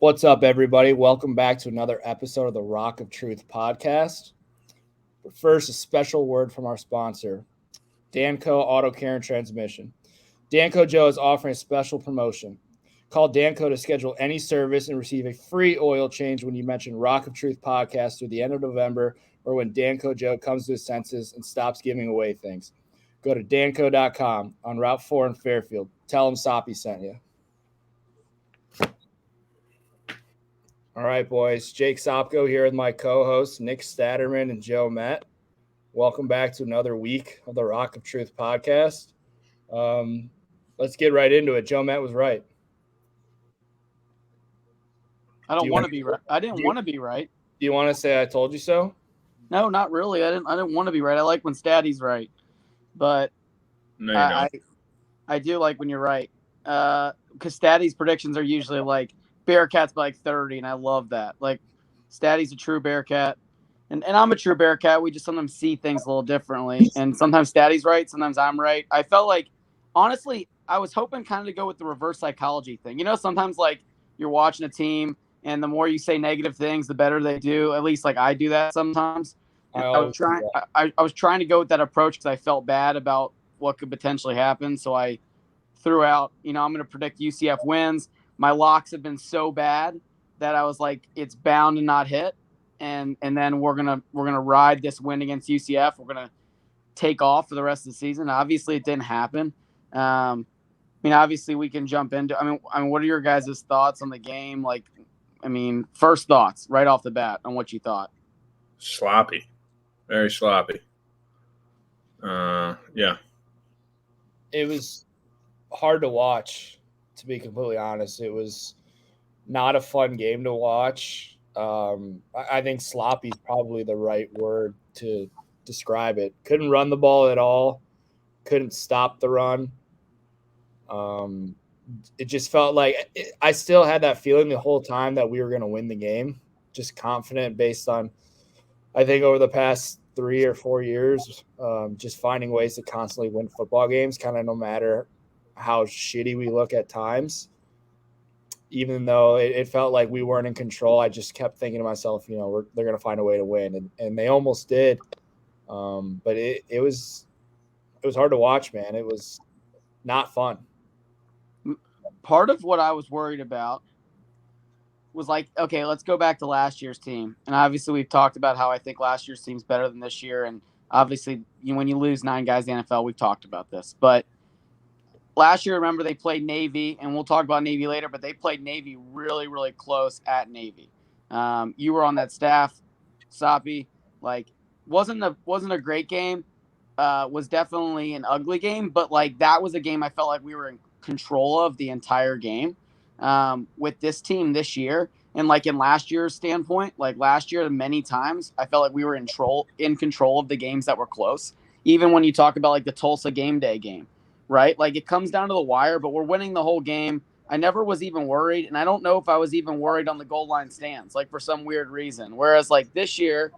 What's up, everybody? Welcome back to another episode of the Rock of Truth podcast. But first, a special word from our sponsor, Danco Auto Care and Transmission. Danco Joe is offering a special promotion. Call Danco to schedule any service and receive a free oil change when you mention Rock of Truth podcast through the end of November or when Danco Joe comes to his senses and stops giving away things. Go to danco.com on Route 4 in Fairfield. Tell him Soppy sent you. All right, boys. Jake Sopko here with my co-hosts, Nick Statterman and Joe Met. Welcome back to another week of the Rock of Truth podcast. Let's get right into it. Joe Met was right. I don't want to be right. I didn't want to be right. Do you want to say I told you so? No, not really. I didn't want to be right. I like when Statty's right, but no, you don't. I do like when you're right. Because Statty's predictions are usually like Bearcats by like 30, and I love that. Like Statty's a true Bearcat, and I'm a true Bearcat. We just sometimes see things a little differently, and sometimes Statty's right, sometimes I'm right. I felt like, honestly, I was hoping kind of to go with the reverse psychology thing. You know, sometimes like you're watching a team, and the more you say negative things, the better they do. At least like I do that sometimes. I was trying to go with that approach because I felt bad about what could potentially happen. So I threw out, I'm going to predict UCF wins. My locks have been so bad that I was like, it's bound to not hit. And then we're gonna ride this win against UCF. We're gonna take off for the rest of the season. Obviously, it didn't happen. Obviously, we can jump into. I mean, what are your guys' thoughts on the game? Like, first thoughts right off the bat on what you thought. Sloppy, very sloppy. Yeah. It was hard to watch. To be completely honest, it was not a fun game to watch. I think sloppy is probably the right word to describe it. Couldn't run the ball at all. Couldn't stop the run. It just felt like I still had that feeling the whole time that we were going to win the game. Just confident based on, I think, over the past 3 or 4 years, just finding ways to constantly win football games, kind of no matter how shitty we look at times. Even though it felt like we weren't in control, I just kept thinking to myself, they're going to find a way to win, and they almost did. But it was hard to watch, man. It was not fun. Part of what I was worried about was like, okay, let's go back to last year's team, and obviously we've talked about how I think last year's team's better than this year, and obviously when you lose 9 guys in the NFL, we've talked about this, but last year, remember, they played Navy, and we'll talk about Navy later, but they played Navy really, really close at Navy. You were on that staff, Soppy. Like, wasn't a great game. Was definitely an ugly game, but like that was a game I felt like we were in control of the entire game. With this team this year, and like in last year's standpoint, like last year, many times I felt like we were in control of the games that were close. Even when you talk about like the Tulsa game day game. Right? Like it comes down to the wire, but we're winning the whole game. I never was even worried. And I don't know if I was even worried on the goal line stands, like for some weird reason. Whereas like this year,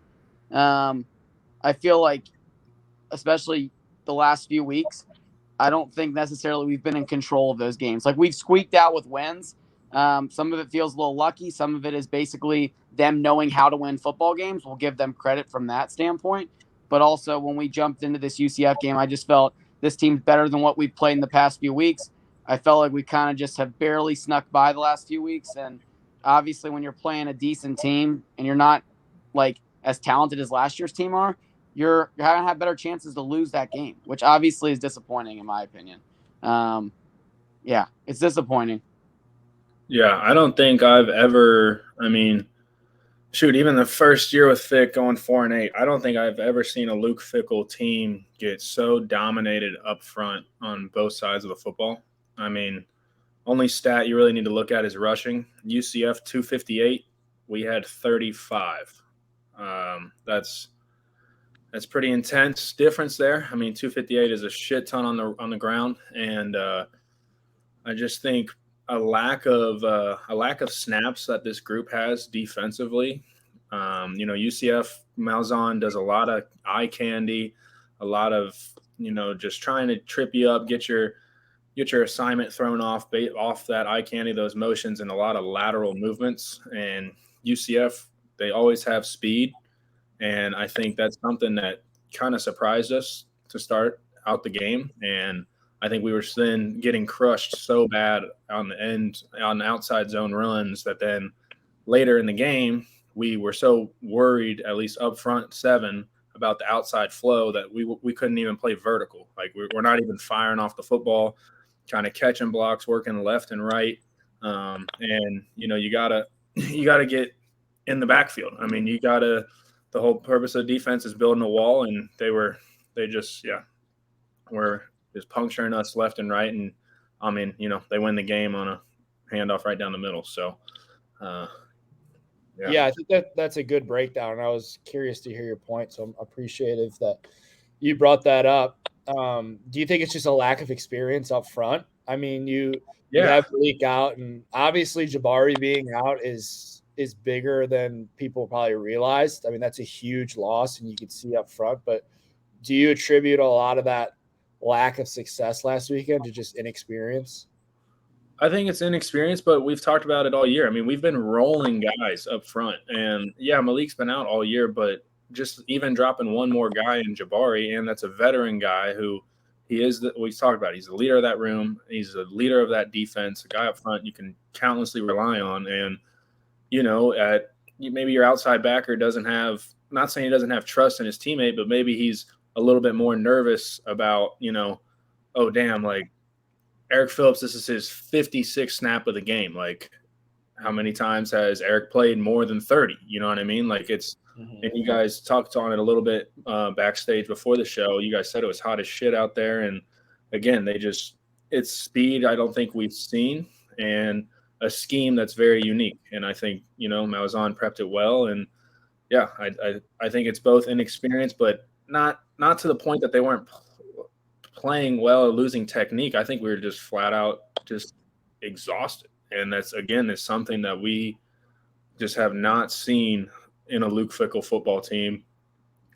I feel like, especially the last few weeks, I don't think necessarily we've been in control of those games. Like we've squeaked out with wins. Some of it feels a little lucky. Some of it is basically them knowing how to win football games. We'll give them credit from that standpoint. But also when we jumped into this UCF game, I just felt this team's better than what we've played in the past few weeks. I felt like we kind of just have barely snuck by the last few weeks. And obviously when you're playing a decent team and you're not like as talented as last year's team are, you're going to have better chances to lose that game, which obviously is disappointing in my opinion. Yeah, it's disappointing. Yeah, I don't think I've ever, even the first year with Fick going 4-8, I don't think I've ever seen a Luke Fickell team get so dominated up front on both sides of the football. Only stat you really need to look at is rushing. UCF 258, we had 35. That's pretty intense difference there. 258 is a shit ton on the ground, and I just think a lack of snaps that this group has defensively. UCF Malzahn does a lot of eye candy, a lot of just trying to trip you up, get your get your assignment thrown off that eye candy, those motions, and a lot of lateral movements. And UCF, they always have speed, and I think that's something that kind of surprised us to start out the game. And I think we were then getting crushed so bad on the outside zone runs that then later in the game we were so worried, at least up front seven, about the outside flow that we couldn't even play vertical. Like we're not even firing off the football, kind of catching blocks, working left and right. And you gotta get in the backfield. I mean, the whole purpose of defense is building a wall, and they were just puncturing us left and right. And I mean, they win the game on a handoff right down the middle. So, yeah, I think that's a good breakdown. I was curious to hear your point, so I'm appreciative that you brought that up. Do you think it's just a lack of experience up front? I mean, you have Malik out, and obviously Jabari being out is bigger than people probably realized. I mean, that's a huge loss, and you can see up front. But do you attribute a lot of that lack of success last weekend to just inexperience? I think it's inexperience, but we've talked about it all year. I mean, we've been rolling guys up front, and yeah, Malik's been out all year, but just even dropping one more guy in Jabari, and that's a veteran guy who we've talked about. He's the leader of that room. He's the leader of that defense, a guy up front you can countlessly rely on. And, maybe your outside backer doesn't have, not saying he doesn't have trust in his teammate, but maybe he's a little bit more nervous about, oh, damn, like, Eric Phillips, this is his 56th snap of the game. Like, how many times has Eric played more than 30? You know what I mean? Like, it's and you guys talked on it a little bit backstage before the show. You guys said it was hot as shit out there. And, again, it's speed I don't think we've seen and a scheme that's very unique. And I think, Malzahn prepped it well. And, yeah, I think it's both inexperience, but not to the point that they weren't playing well or losing technique. I think we were just flat out just exhausted. And that's, again, is something that we just have not seen in a Luke Fickell football team.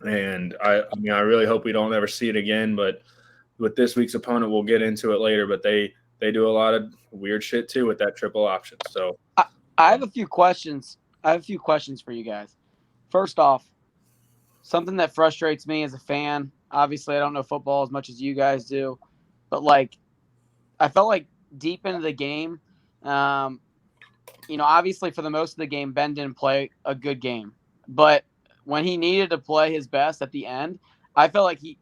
And I really hope we don't ever see it again. But with this week's opponent, we'll get into it later, but they do a lot of weird shit too with that triple option. So I have a few questions. For you guys. First off, something that frustrates me as a fan, obviously I don't know football as much as you guys do, but I felt like deep into the game, obviously for the most of the game, Ben didn't play a good game, but when he needed to play his best at the end, I felt like he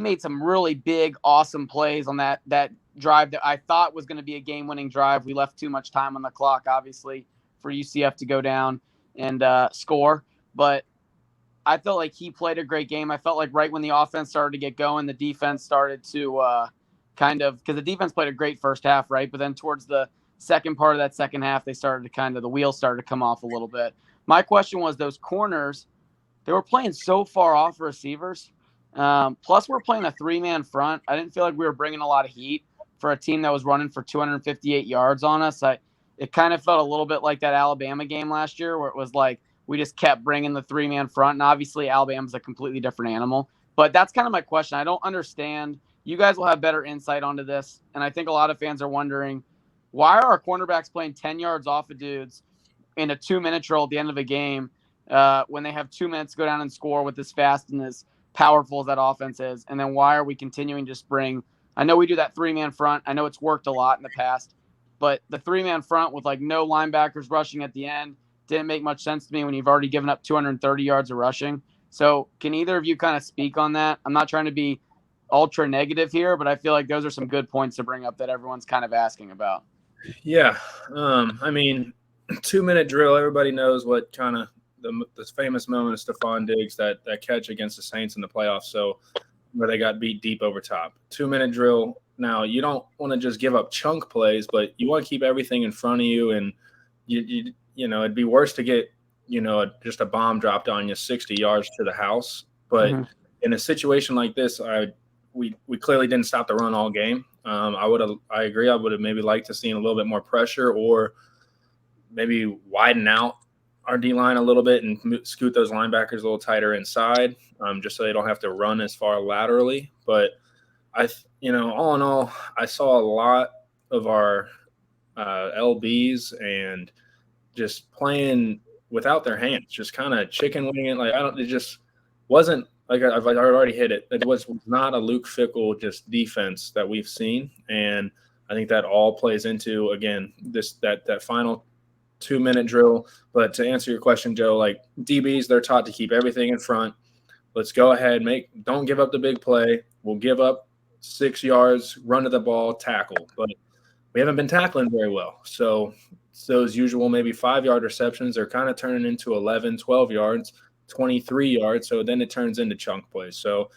made some really big, awesome plays on that drive that I thought was going to be a game-winning drive. We left too much time on the clock, obviously, for UCF to go down and score, but I felt like he played a great game. I felt like right when the offense started to get going, the defense started to because the defense played a great first half, right? But then towards the second part of that second half, they started to the wheels started to come off a little bit. My question was those corners, they were playing so far off receivers. Plus, we're playing a three-man front. I didn't feel like we were bringing a lot of heat for a team that was running for 258 yards on us. It kind of felt a little bit like that Alabama game last year where it was like we just kept bringing the three-man front. And obviously, Alabama's a completely different animal. But that's kind of my question. I don't understand. You guys will have better insight onto this. And I think a lot of fans are wondering, why are our cornerbacks playing 10 yards off of dudes in a 2-minute drill at the end of a game when they have 2 minutes to go down and score with as fast and as powerful as that offense is? And then why are we continuing to just bring – I know we do that three-man front. I know it's worked a lot in the past. But the three-man front with no linebackers rushing at the end didn't make much sense to me when you've already given up 230 yards of rushing. So can either of you kind of speak on that? I'm not trying to be ultra negative here, but I feel like those are some good points to bring up that everyone's kind of asking about. Yeah. 2-minute drill, everybody knows what kind of the famous moment of Stephon Diggs, that catch against the Saints in the playoffs, so where they got beat deep over top. 2-minute drill. Now, you don't want to just give up chunk plays, but you want to keep everything in front of you, and it'd be worse to get just a bomb dropped on you 60 yards to the house. But in a situation like this, we clearly didn't stop the run all game. I agree. I would have maybe liked to see a little bit more pressure, or maybe widen out our D-line a little bit and scoot those linebackers a little tighter inside, just so they don't have to run as far laterally. But all in all, I saw a lot of our LBs and just playing without their hands, just kind of chicken winging. It just wasn't like I've already hit it. It was not a Luke Fickell just defense that we've seen, and I think that all plays into again that final 2-minute drill. But to answer your question, Joe, like DBs, they're taught to keep everything in front. Let's go ahead, don't give up the big play. We'll give up 6 yards, run to the ball, tackle, but we haven't been tackling very well. So those usual maybe 5-yard receptions are kind of turning into 11, 12 yards, 23 yards. So then it turns into chunk plays. So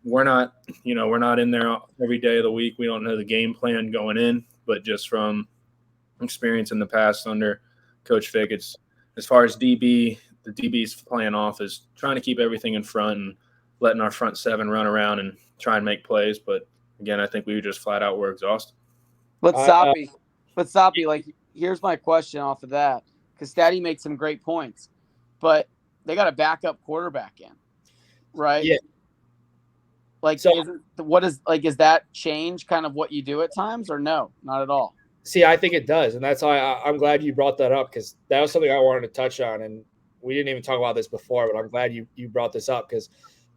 we're not in there every day of the week. We don't know the game plan going in, but just from experience in the past under Coach Fick, it's as far as the DBs playing off is trying to keep everything in front and letting our front seven run around and try and make plays. But again, I think we just flat out were exhausted. But Soppy, like, here's my question off of that, because Statty makes some great points, but they got a backup quarterback in, right? Yeah. Like, so, is that change kind of what you do at times, or no, not at all? See, I think it does, and that's why I'm glad you brought that up, because that was something I wanted to touch on, and we didn't even talk about this before, but I'm glad you brought this up, because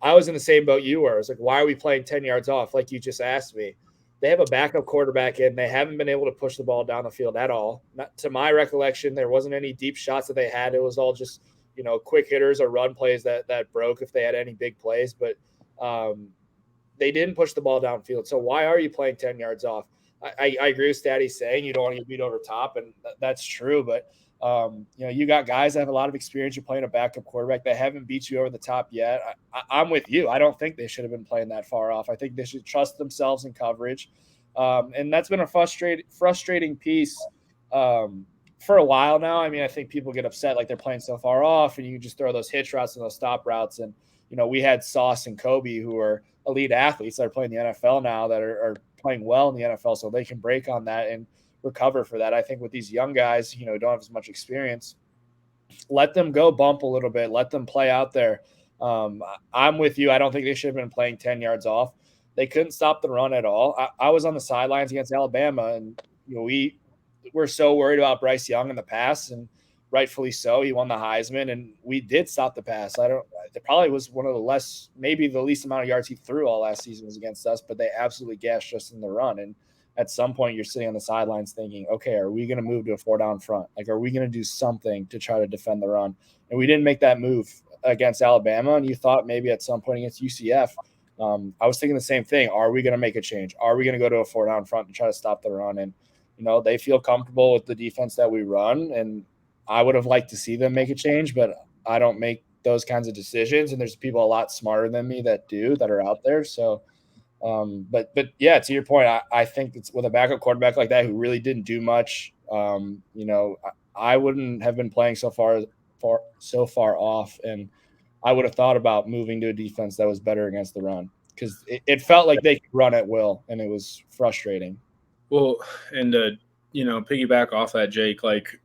I was in the same boat you were. I was like, why are we playing 10 yards off, like you just asked me? They have a backup quarterback in. They haven't been able to push the ball down the field at all. Not, to my recollection, there wasn't any deep shots that they had. It was all just, quick hitters or run plays that broke if they had any big plays. But they didn't push the ball downfield. So why are you playing 10 yards off? I agree with Statty saying you don't want to get beat over top, and that's true. But, you got guys that have a lot of experience. You're playing a backup quarterback that haven't beat you over the top yet. I'm with you. I don't think they should have been playing that far off. I think they should trust themselves in coverage. And that's been a frustrating piece for a while now. I mean, I think people get upset like they're playing so far off, and you just throw those hitch routes and those stop routes. And, we had Sauce and Kobe, who are elite athletes that are playing the NFL now, that are playing well in the NFL, so they can break on that and recover for that. I think with these young guys, don't have as much experience, let them go bump a little bit, let them play out there. I'm with you. I don't think they should have been playing 10 yards off. They couldn't stop the run at all. I was on the sidelines against Alabama, and we're so worried about Bryce Young in the pass, and rightfully so. He won the Heisman, and we did stop the pass. It probably was one of the maybe the least amount of yards he threw all last season was against us, but they absolutely gashed us in the run. And at some point you're sitting on the sidelines thinking, okay, are we going to move to a 4-down front? Like, are we going to do something to try to defend the run? And we didn't make that move against Alabama. And you thought maybe at some point against UCF, I was thinking the same thing. Are we going to make a change? Are we going to go to a 4-down front and try to stop the run? And, they feel comfortable with the defense that we run. And I would have liked to see them make a change, but I don't make those kinds of decisions. And there's people a lot smarter than me that are out there. So, but yeah, to your point, I think it's with a backup quarterback like that who really didn't do much. I wouldn't have been playing so far off, and I would have thought about moving to a defense that was better against the run, because it felt like they could run at will, and it was frustrating. Well, and piggyback off that, Jake, like,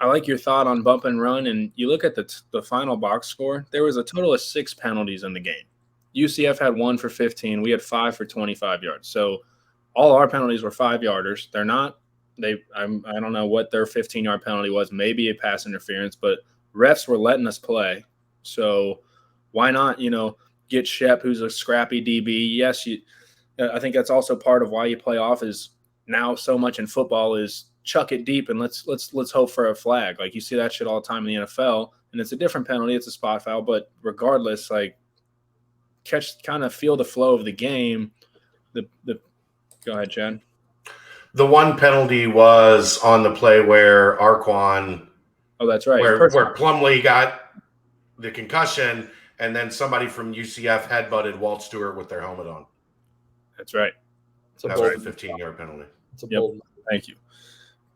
I like your thought on bump and run, and you look at the final box score. There was a total of 6 penalties in the game. UCF had 1 for 15. We had 5 for 25 yards. So all our penalties were 5-yarders. They're not – I don't know what their 15-yard penalty was, maybe a pass interference, but refs were letting us play. So why not, get Shep, who's a scrappy DB. Yes, I think that's also part of why you play off is now so much in football is chuck it deep and let's hope for a flag. Like, you see that shit all the time in the NFL, and it's a different penalty. It's a spot foul, but regardless, like, kind of feel the flow of the game. Go ahead, Chad. The one penalty was on the play where Arquan. Oh, that's right. Where Plumlee got the concussion, and then somebody from UCF headbutted Walt Stewart with their helmet on. That's right. That was a 15-yard penalty. Thank you.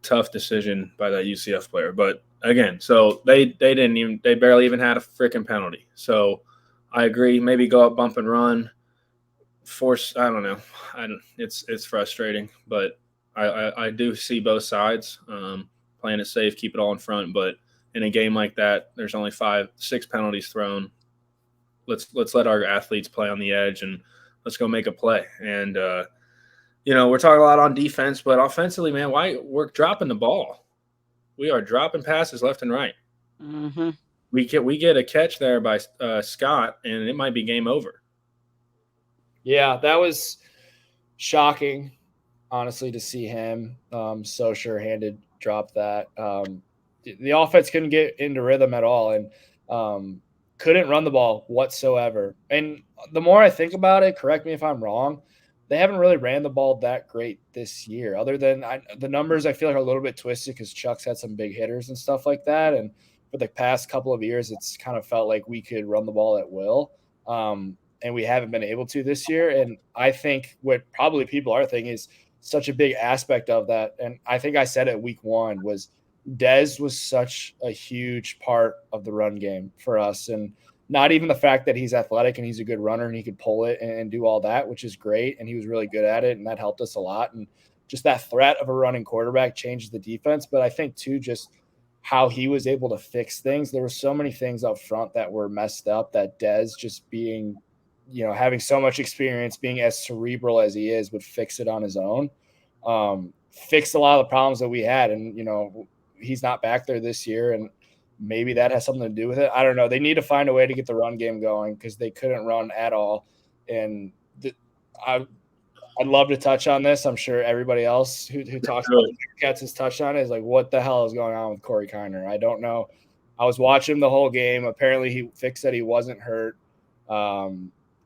Tough decision by that UCF player, but again, so they barely even had a freaking penalty. So I agree. Maybe go up, bump and run, force. I don't know. It's frustrating, but I do see both sides. Playing it safe, keep it all in front. But in a game like that, there's only 5-6 penalties thrown. Let's let our athletes play on the edge and Let's go make a play. And, we're talking a lot on defense, but offensively, man, we're dropping the ball. We are dropping passes left and right. Mm-hmm. We get a catch there by Scott, and it might be game over. Yeah, that was shocking, honestly, to see him so sure-handed drop that. The offense couldn't get into rhythm at all, and couldn't run the ball whatsoever. And the more I think about it, correct me if I'm wrong, they haven't really ran the ball that great this year. Other than the numbers, I feel like are a little bit twisted because Chuck's had some big hitters and stuff like that. And for the past couple of years, it's kind of felt like we could run the ball at will. And we haven't been able to this year. And I think what probably people are thinking is such a big aspect of that. And I think I said it week 1 was Dez was such a huge part of the run game for us. And not even the fact that he's athletic and he's a good runner and he could pull it and do all that, which is great. And he was really good at it. And that helped us a lot. And just that threat of a running quarterback changes the defense. But I think too, just how he was able to fix things. There were so many things up front that were messed up that Dez just being, having so much experience, being as cerebral as he is, would fix it on his own. Fixed a lot of the problems that we had. And, he's not back there this year. And maybe that has something to do with it. I don't know. They need to find a way to get the run game going because they couldn't run at all. And I'd love to touch on this. I'm sure everybody else who talks about the Cats has touched on it is like, what the hell is going on with Corey Kiner? I don't know. I was watching the whole game. Apparently Vic said he wasn't hurt.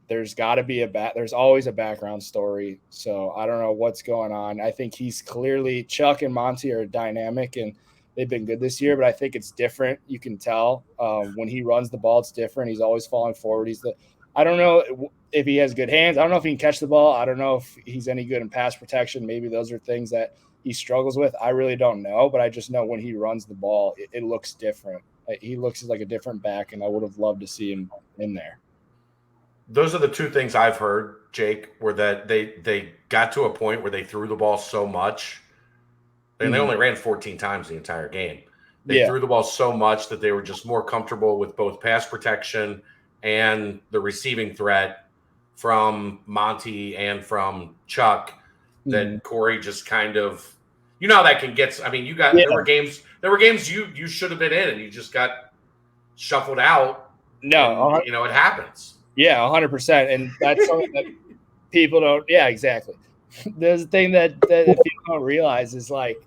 There's got to be there's always a background story. So I don't know what's going on. I think he's clearly Chuck and Monty are dynamic and they've been good this year, but I think it's different. You can tell when he runs the ball, it's different. He's always falling forward. I don't know if he has good hands. I don't know if he can catch the ball. I don't know if he's any good in pass protection. Maybe those are things that he struggles with. I really don't know, but I just know when he runs the ball, it looks different. He looks like a different back, and I would have loved to see him in there. Those are the two things I've heard, Jake, were that they got to a point where they threw the ball so much, and they only ran 14 times the entire game. They threw the ball so much that they were just more comfortable with both pass protection and the receiving threat from Monty and from Chuck that Corey just kind of, how that can get. I mean, there were games you should have been in and you just got shuffled out. No, and, it happens. Yeah, 100%. And that's something that people don't. Yeah, exactly. There's a thing that people don't realize is like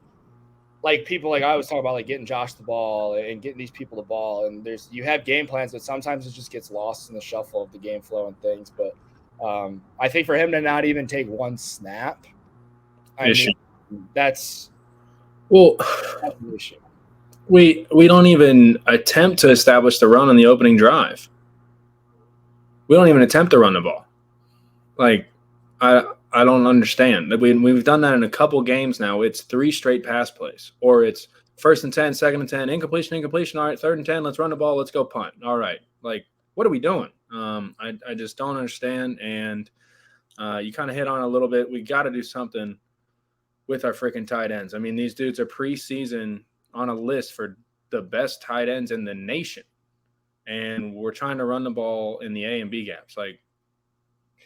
people like I was talking about, like getting Josh the ball and getting these people the ball. And you have game plans, but sometimes it just gets lost in the shuffle of the game flow and things. But I think for him to not even take one snap, that's an issue. We don't even attempt to establish the run on the opening drive. We don't even attempt to run the ball. Like, I don't understand. We've done that in a couple games now. It's 3 straight pass plays. Or it's 1st and 10, 2nd and 10, incompletion. All right, 3rd and 10, let's run the ball, let's go punt. All right. Like, what are we doing? I just don't understand. And you kind of hit on it a little bit. We got to do something with our freaking tight ends. I mean, these dudes are preseason on a list for the best tight ends in the nation. And we're trying to run the ball in the A and B gaps. Like,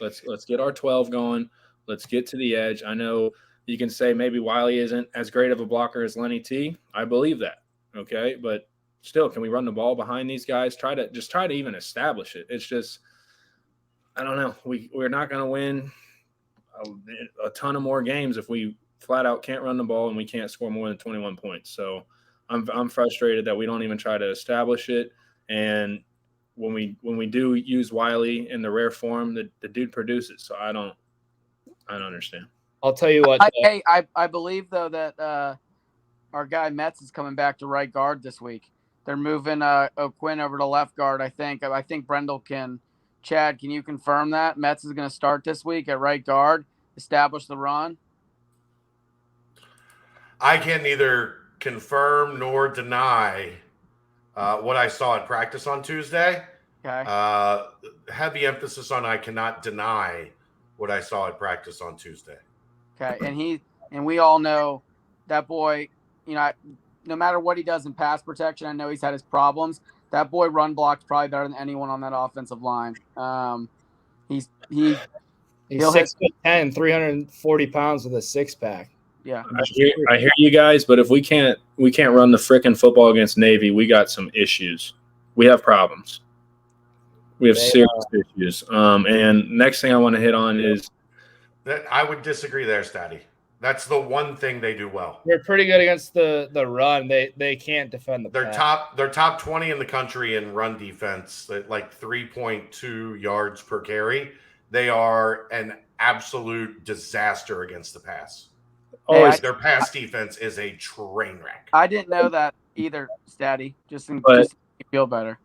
let's get our 12 going. Let's get to the edge. I know you can say maybe Wiley isn't as great of a blocker as Lenny T. I believe that. Okay. But still, can we run the ball behind these guys? Try to even establish it. It's just, I don't know. We're not going to win a ton of more games if we flat out can't run the ball and we can't score more than 21 points. So I'm frustrated that we don't even try to establish it. And when we do use Wiley in the rare form, the dude produces. So I don't understand. I'll tell you what. I believe though that our guy Metz is coming back to right guard this week. They're moving O'Quinn over to left guard. I think Brendel can. Chad, can you confirm that Metz is going to start this week at right guard, establish the run? I can neither confirm nor deny what I saw at practice on Tuesday. Okay. Heavy emphasis on I cannot deny what I saw at practice on Tuesday. Okay, and we all know that boy, no matter what he does in pass protection, I know he's had his problems. That boy run blocks probably better than anyone on that offensive line. He He's He'll hit- 6'10", 340 pounds with a six-pack. Yeah. I hear you guys, but if we can't run the frickin' football against Navy, we got some issues. We have problems. We have serious issues. And next thing I want to hit on is that I would disagree there, Statty. That's the one thing they do well. They're pretty good against the run. They can't defend the pass. They're top 20 in the country in run defense at like 3.2 yards per carry. They are an absolute disaster against the pass. Their pass defense is a train wreck. I didn't know that either, Statty. Just to feel better.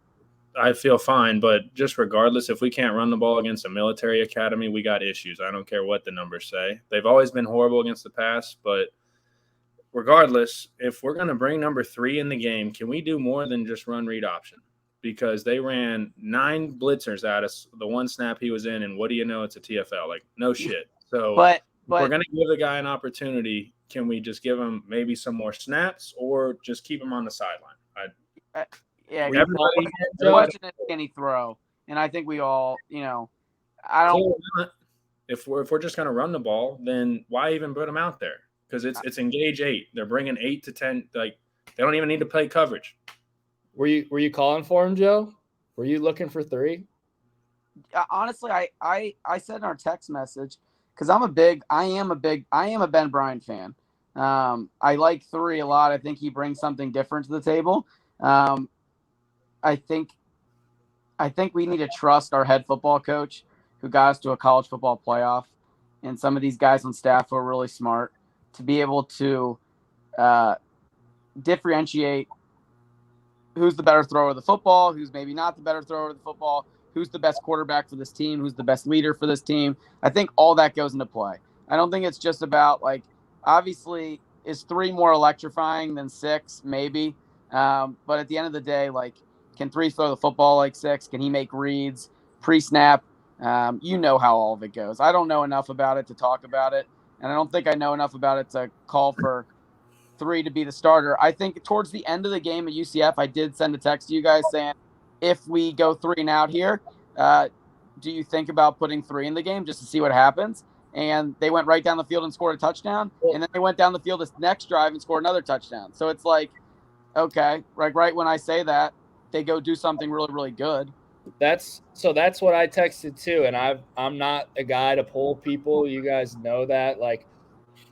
I feel fine, but just regardless, if we can't run the ball against a military academy, we got issues. I don't care what the numbers say. They've always been horrible against the pass, but regardless, if we're going to bring number 3 in the game, can we do more than just run read option? Because they ran 9 blitzers at us the one snap he was in, and what do you know? It's a TFL. Like, no shit. So if we're going to give the guy an opportunity, can we just give him maybe some more snaps or just keep him on the sideline? Yeah, the question is, can he throw? And I think we all, I don't. If we're just going to run the ball, then why even put him out there? Because it's engage 8. They're bringing 8 to 10. Like, they don't even need to play coverage. Were you calling for him, Joe? Were you looking for 3? Honestly, I said in our text message, because I am a Ben Bryant fan. I like 3 a lot. I think he brings something different to the table. I think we need to trust our head football coach who got us to a college football playoff, and some of these guys on staff who are really smart to be able to differentiate who's the better thrower of the football, who's maybe not the better thrower of the football, who's the best quarterback for this team, who's the best leader for this team. I think all that goes into play. I don't think it's just about, like, obviously, is 3 more electrifying than 6? Maybe. But at the end of the day, like, can 3 throw the football like 6? Can he make reads pre-snap? You know how all of it goes. I don't know enough about it to talk about it, and I don't think I know enough about it to call for 3 to be the starter. I think towards the end of the game at UCF, I did send a text to you guys saying, if we go 3 and out here, do you think about putting 3 in the game just to see what happens? And they went right down the field and scored a touchdown, and then they went down the field this next drive and scored another touchdown. So it's like, okay, right when I say that, they go do something really, really good. That's what I texted too, and I'm not a guy to pull people. You guys know that. Like,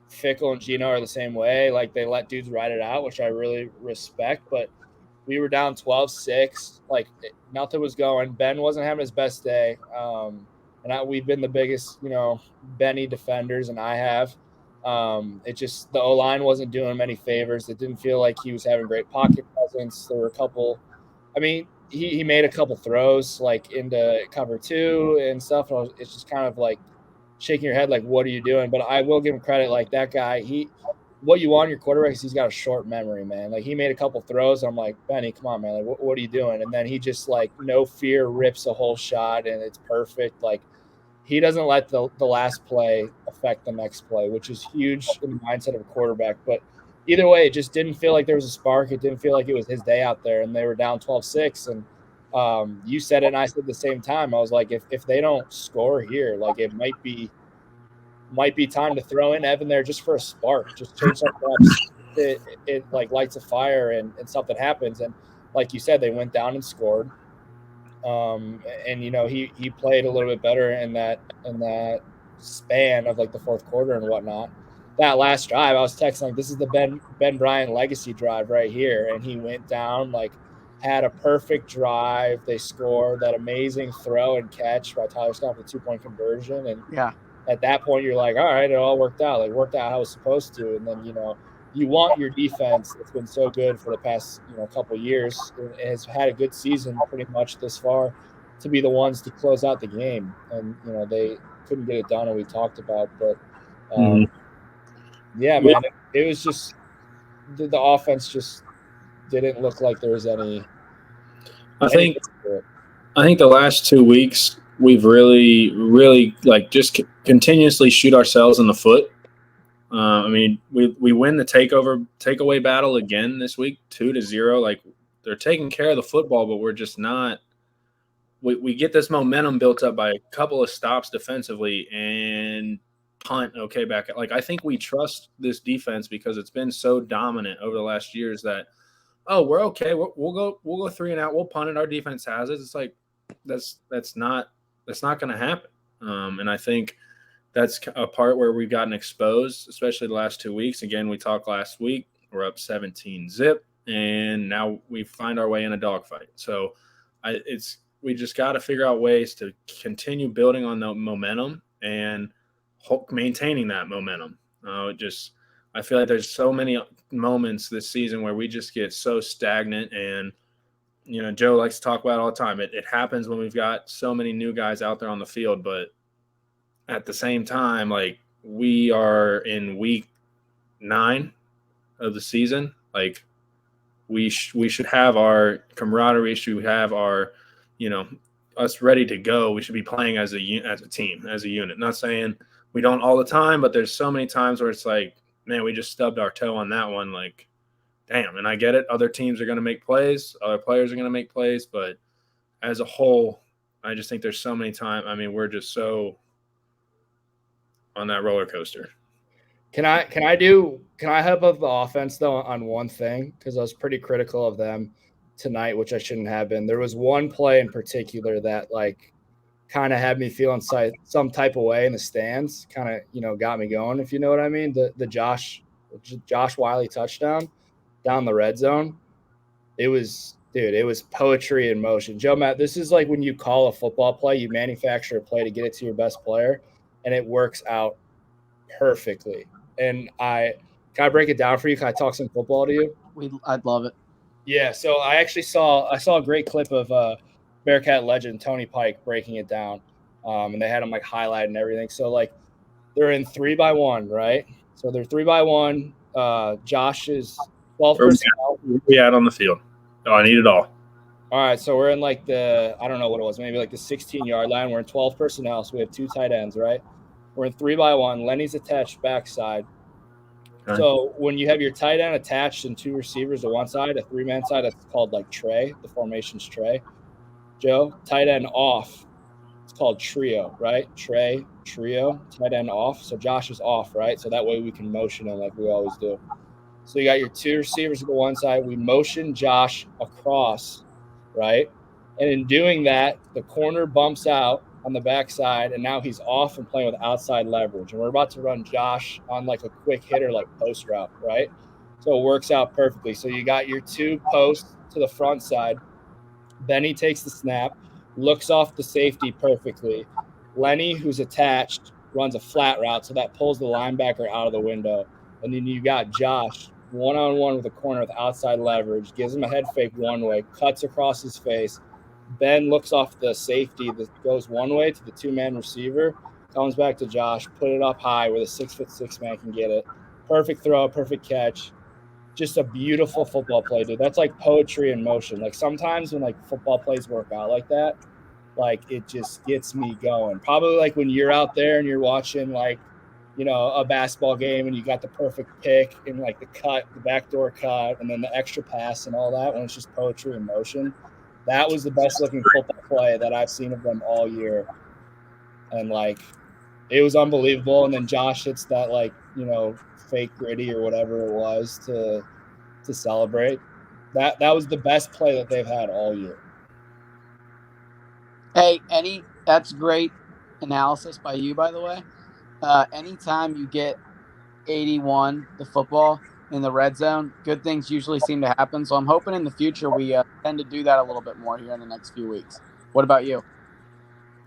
Fickle and Gino are the same way. Like, they let dudes ride it out, which I really respect. But we were down 12-6. Like, nothing was going. Ben wasn't having his best day. We've been the biggest, Benny defenders, and I have. It just, the O-line wasn't doing him any favors. It didn't feel like he was having great pocket presence. There were a couple, he made a couple throws like into cover 2 and stuff. And it's just kind of like shaking your head, like, what are you doing? But I will give him credit. Like, that guy, what you want in your quarterback is he's got a short memory, man. Like, he made a couple throws. I'm like, Benny, come on, man. Like, what are you doing? And then he just, like, no fear, rips a whole shot, and it's perfect. Like, he doesn't let the last play affect the next play, which is huge in the mindset of a quarterback. But either way, it just didn't feel like there was a spark. It didn't feel like it was his day out there, and they were down 12-6. And you said it, and I said at the same time. I was like, if they don't score here, like, it might be time to throw in Evan there just for a spark, just change something up. It like lights a fire and something happens. And like you said, they went down and scored. And he played a little bit better in that span of like the fourth quarter and whatnot. That last drive, I was texting like, this is the Ben Bryant legacy drive right here. And he went down, like, had a perfect drive. They scored that amazing throw and catch by Tyler Scott for the 2-point conversion. And at that point, you're like, all right, it all worked out. Like, worked out how it was supposed to. And then, you want your defense that's been so good for the past, couple of years, and has had a good season pretty much this far, to be the ones to close out the game. And, they couldn't get it done, and we talked about. But, yeah, man, it was just the offense just didn't look like there was any. I think the last 2 weeks we've really, really, like, just continuously shoot ourselves in the foot. We win the takeaway battle again this week, 2-0. Like, they're taking care of the football, but we're just not we get this momentum built up by a couple of stops defensively and punt back. Like, I think we trust this defense because it's been so dominant over the last years that, oh, we're okay. We'll go 3 and out. We'll punt it. Our defense has it. It's like that's not going to happen. And I think that's a part where we've gotten exposed, especially the last 2 weeks. Again, we talked last week. We're up 17-0, and now we find our way in a dogfight. So we just got to figure out ways to continue building on the momentum and maintaining that momentum. I feel like there's so many moments this season where we just get so stagnant, and Joe likes to talk about it all the time. It happens when we've got so many new guys out there on the field, but at the same time, like, we are in week 9 of the season. Like, we should have our camaraderie. Should have our, us ready to go. We should be playing as a team, as a unit. Not saying we don't all the time, but there's so many times where it's like, man, we just stubbed our toe on that one. Like, damn. And I get it. Other teams are going to make plays. Other players are going to make plays. But as a whole, I just think there's so many times. I mean, we're just so on that roller coaster. Can I help up the offense though on one thing? Because I was pretty critical of them tonight, which I shouldn't have been. There was one play in particular that like kind of had me feeling some type of way in the stands, kind of, got me going, if you know what I mean. The Josh Wiley touchdown down the red zone. It was poetry in motion. Joe, Matt, this is like when you call a football play, you manufacture a play to get it to your best player, and it works out perfectly. And can I break it down for you? Can I talk some football to you? I'd love it. Yeah. So I actually saw a great clip of Bearcat legend Tony Pike breaking it down, and they had him like highlight and everything. So like they're in 3-by-1, right? So they're 3-by-1. Josh is 12%. Where we at on the field? Oh, I need it all. All right, so we're in like I don't know what it was, maybe like the 16-yard line. We're in 12 personnel, so we have 2 tight ends, right? We're in 3-by-1. Lenny's attached backside. Okay. So when you have your tight end attached and 2 receivers to one side, a 3-man side, that's called like tray. The formation's tray. Joe, tight end off. It's called trio, right? Tray, trio, tight end off. So Josh is off, right? So that way we can motion him like we always do. So you got your 2 receivers to the one side. We motion Josh across, right? And in doing that, the corner bumps out on the backside, and now he's off and playing with outside leverage. And we're about to run Josh on like a quick hitter, like post route, right? So it works out perfectly. So you got your 2 posts to the front side. Then he takes the snap, looks off the safety perfectly. Lenny, who's attached, runs a flat route, so that pulls the linebacker out of the window. And then you got Josh one-on-one with a corner with outside leverage, gives him a head fake one way, cuts across his face. Ben looks off the safety that goes one way to the 2-man receiver, comes back to Josh, put it up high where the 6'6" man can get it. Perfect throw, perfect catch. Just a beautiful football play, dude. That's like poetry in motion. Like sometimes when like football plays work out like that, like it just gets me going. Probably like when you're out there and you're watching like, a basketball game and you got the perfect pick and like the backdoor cut, and then the extra pass and all that, when it's just poetry in motion. That was the best looking football play that I've seen of them all year. And like, it was unbelievable. And then Josh hits that like, fake gritty or whatever it was to celebrate. That was the best play that they've had all year. Hey, that's great analysis by you, by the way. Anytime you get 81 the football in the red zone, good things usually seem to happen. So I'm hoping in the future we tend to do that a little bit more here in the next few weeks. What about you?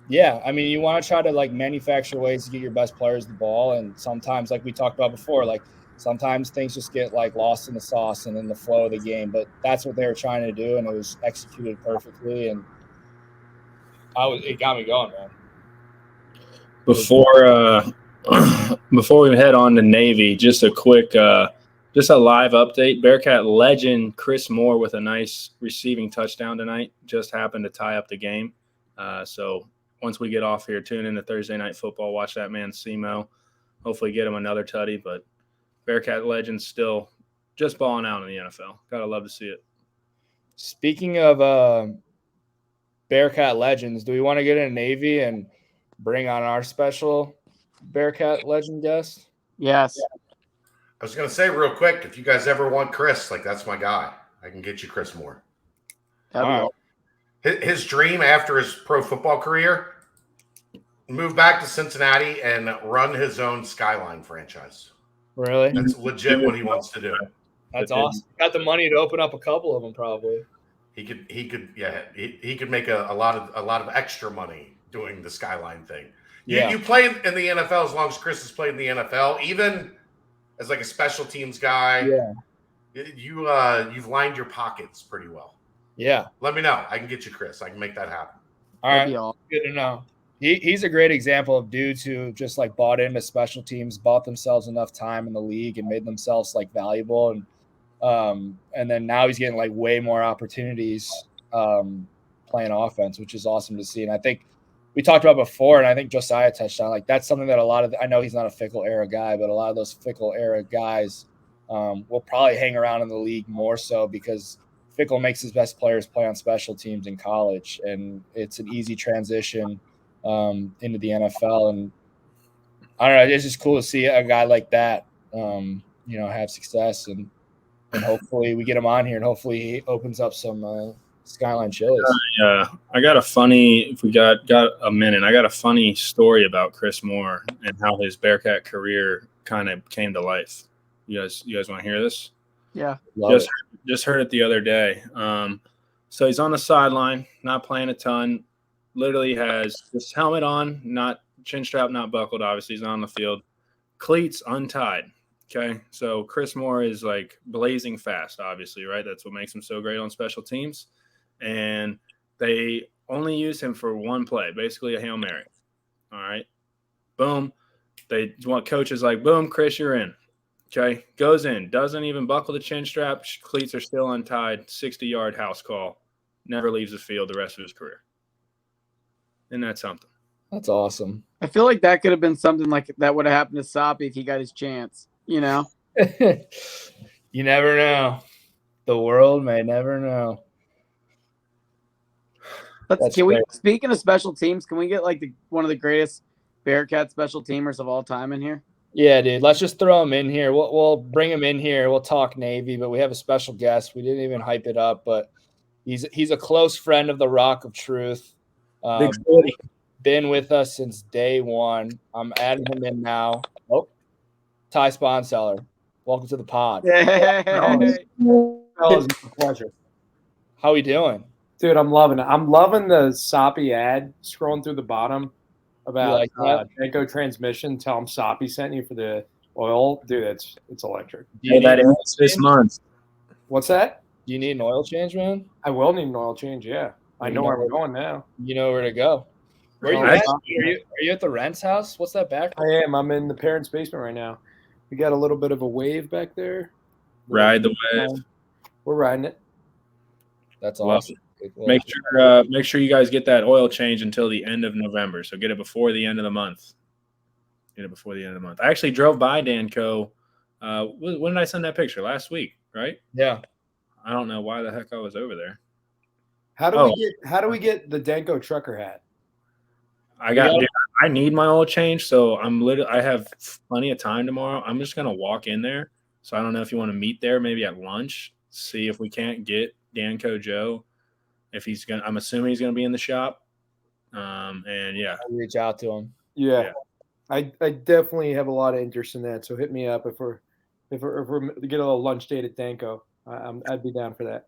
Yeah, I mean, you want to try to like manufacture ways to get your best players the ball, and sometimes, like we talked about before, like sometimes things just get like lost in the sauce and in the flow of the game. But that's what they were trying to do, and it was executed perfectly, and it got me going, man. Before we head on to Navy, just a quick, just a live update. Bearcat legend Chris Moore with a nice receiving touchdown tonight just happened to tie up the game. So once we get off here, tune in to Thursday Night Football, watch that man SEMO. Hopefully get him another tutty, but Bearcat legend still just balling out in the NFL. Gotta love to see it. Speaking of Bearcat legends. Do we want to get in Navy and bring on our special Bearcat legend guest? Yes. I was going to say real quick, if you guys ever want Chris, like that's my guy. I can get you Chris Moore. That'd be All awesome. His dream after his pro football career, move back to Cincinnati and run his own Skyline franchise. Really? That's legit what he wants to do. That's awesome. Got the money to open up a couple of them, probably. He could make a lot of extra money doing the Skyline thing. You play in the NFL as long as Chris has played in the NFL, even as like a special teams guy. Yeah. You've lined your pockets pretty well. Yeah. Let me know. I can get you Chris. I can make that happen. All right. Good to know. He's a great example of dudes who just like bought into special teams, bought themselves enough time in the league and made themselves like valuable. And then now he's getting like way more opportunities playing offense, which is awesome to see. And I think we talked about before, and I think Josiah touched on, like that's something that I know he's not a Fickle era guy, but a lot of those Fickle era guys will probably hang around in the league more so because Fickle makes his best players play on special teams in college, and it's an easy transition into the NFL. And I don't know, it's just cool to see a guy like that, have success, and hopefully we get him on here, and hopefully he opens up some Skyline chilies. I got a funny, if we got a minute, I got a funny story about Chris Moore and how his Bearcat career kind of came to life. You guys want to hear this? Yeah. Just heard it the other day. So he's on the sideline, not playing a ton, literally has this helmet on, not chin strap, not buckled, obviously he's not on the field, cleats untied. Okay, so Chris Moore is like blazing fast, obviously, right? That's what makes him so great on special teams. And they only use him for one play, basically a Hail Mary. All right, boom. They want coaches like, boom, Chris, you're in. Okay, goes in, doesn't even buckle the chin strap. Cleats are still untied. 60-yard house call. Never leaves the field the rest of his career. Isn't that something? That's awesome. I feel like that could have been something like that would have happened to Soppy if he got his chance. You never know. The world may never know. Speaking of special teams, can we get like one of the greatest Bearcat special teamers of all time in here? Yeah, dude. Let's just throw him in here. We'll bring him in here. We'll talk Navy, but we have a special guest. We didn't even hype it up, but he's a close friend of the Rock of Truth. Been with us since day one. I'm adding him in now. Oh, Ty Sponseller. Welcome to the pod. Hey. It's a pleasure. How we doing? Dude, I'm loving it. I'm loving the Soppy ad scrolling through the bottom about Danko transmission. Tell him Soppy sent you for the oil. Dude, it's electric. That is this month. What's that? Do you need an oil change, man? I will need an oil change, yeah. I know where we're going now. You know where to go. Where are you at? Are you at the Rent's house? What's that back? I am. I'm in the parents' basement right now. We got a little bit of a wave back there. Ride the wave. We're riding it. That's awesome. Make sure you guys get that oil change until the end of November. So get it before the end of the month. I actually drove by Danco. When did I send that picture? Last week, right? Yeah. I don't know why the heck I was over there. How do we get the Danco trucker hat? I need my oil change, so I have plenty of time tomorrow. I'm just gonna walk in there. So I don't know if you want to meet there, maybe at lunch. See if we can't get Danco Joe. If I'm assuming he's gonna be in the shop. And yeah, I'll reach out to him. Yeah. I definitely have a lot of interest in that. So hit me up if we're get a little lunch date at Danco. I'd be down for that.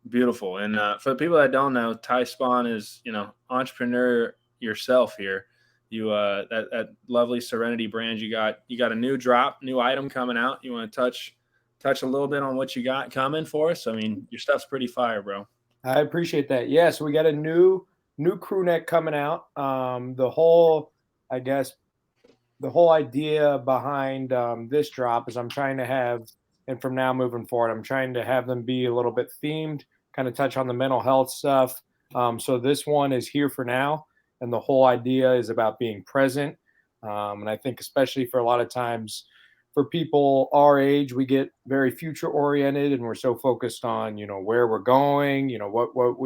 Beautiful. And for the people that don't know, Ty Spawn is entrepreneur yourself here. You that lovely Serenity brand you got a new item coming out. You want to touch a little bit on what you got coming for us? I mean, your stuff's pretty fire, bro. I appreciate that. Yeah, so we got a new crew neck coming out. The whole idea behind this drop is I'm trying to have, and from now moving forward, I'm trying to have them be a little bit themed, kind of touch on the mental health stuff. So this one is here for now, and the whole idea is about being present. And I think especially for a lot of times for people our age, we get very future oriented and we're so focused on, where we're going, what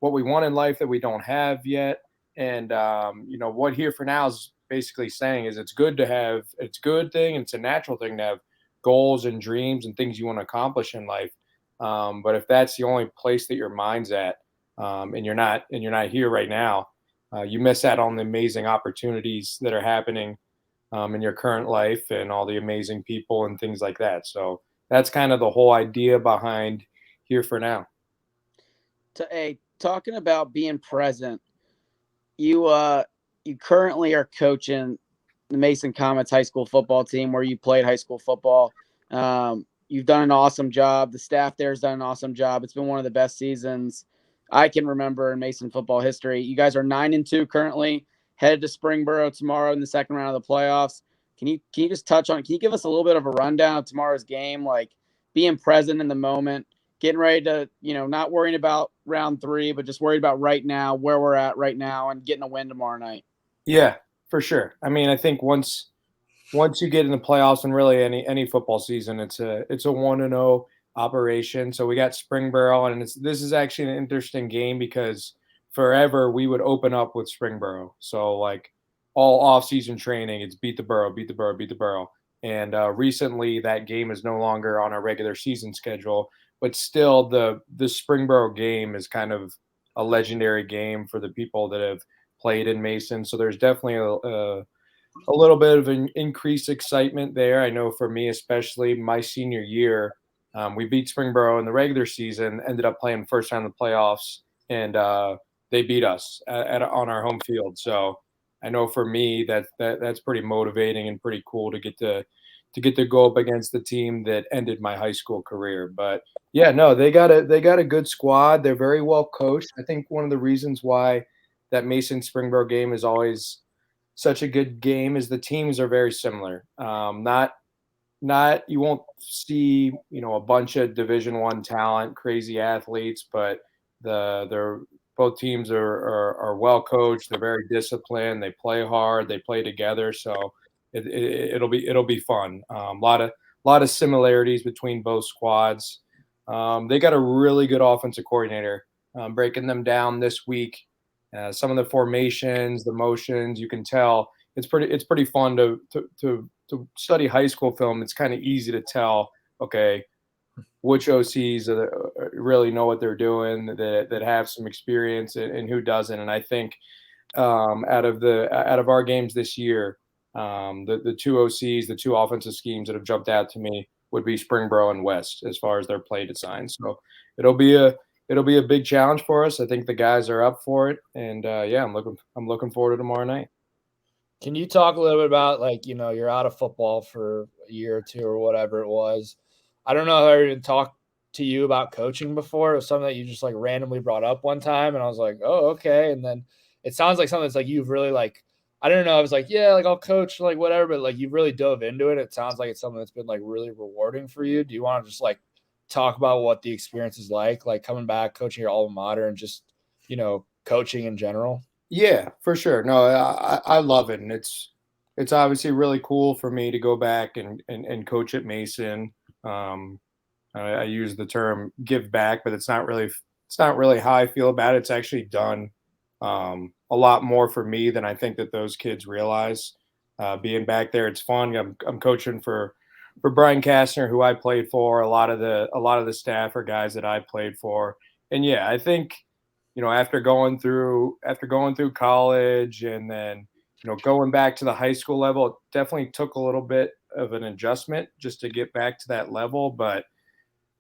what we want in life that we don't have yet. And what Here for Now is basically saying is it's good thing. It's a natural thing to have goals and dreams and things you want to accomplish in life. But if that's the only place that your mind's at, and you're not here right now, you miss out on the amazing opportunities that are happening in your current life and all the amazing people and things like that. So that's kind of the whole idea behind Here for Now. Talking about being present, you currently are coaching the Mason Comets high school football team where you played high school football. You've done an awesome job. The staff there has done an awesome job. It's been one of the best seasons I can remember in Mason football history. You guys are 9-2 currently, headed to Springboro tomorrow in the second round of the playoffs. Can you just touch on? Can you give us a little bit of a rundown of tomorrow's game, like being present in the moment, getting ready to, not worrying about round 3, but just worried about right now, where we're at right now, and getting a win tomorrow night? Yeah, for sure. I mean, I think once you get in the playoffs and really any football season, it's a 1-0 operation. So we got Springboro, and this is actually an interesting game because forever we would open up with Springboro. So like all off-season training, it's beat the Borough, beat the Borough, beat the Borough. And recently that game is no longer on our regular season schedule, but still the Springboro game is kind of a legendary game for the people that have played in Mason. So there's definitely a little bit of an increased excitement there. I know for me, especially my senior year, we beat Springboro in the regular season, ended up playing first round of the playoffs, and they beat us on our home field. So I know for me that's pretty motivating and pretty cool to get to go up against the team that ended my high school career. But yeah, no, they got a good squad. They're very well coached. I think one of the reasons why that Mason Springboro game is always such a good game is the teams are very similar. Not you won't see a bunch of Division I talent, crazy athletes, but they're both teams are well coached. They're very disciplined. They play hard. They play together. So it'll be fun. A lot of similarities between both squads. They got a really good offensive coordinator, breaking them down this week. Some of the formations, the motions, you can tell it's pretty fun to study high school film. It's kind of easy to tell, okay, which OCs really know what they're doing, that have some experience, and who doesn't. And I think out of our games this year, the two OCs, the two offensive schemes that have jumped out to me would be Springboro and West as far as their play design. So it'll be a big challenge for us. I think the guys are up for it, and I'm looking forward to tomorrow night. Can you talk a little bit about, like, you're out of football for a year or two or whatever it was? I don't know if I ever even talked to you about coaching before. It was something that you just like randomly brought up one time, and I was like, oh, okay. And then it sounds like something that's like you've really like, I don't know. I was like, yeah, like I'll coach, like whatever, but like you've really dove into it. It sounds like it's something that's been like really rewarding for you. Do you want to just like talk about what the experience is like coming back, coaching your alma mater, and just, coaching in general? Yeah, for sure. No, I love it. And it's obviously really cool for me to go back and coach at Mason. I use the term give back, but it's not really how I feel about it. It's actually done a lot more for me than I think that those kids realize. Being back there, it's fun. I'm coaching for Brian Kastner, who I played for. A lot of the staff are guys that I played for. And yeah, I think, after going through college and then, going back to the high school level, it definitely took a little bit of an adjustment just to get back to that level, but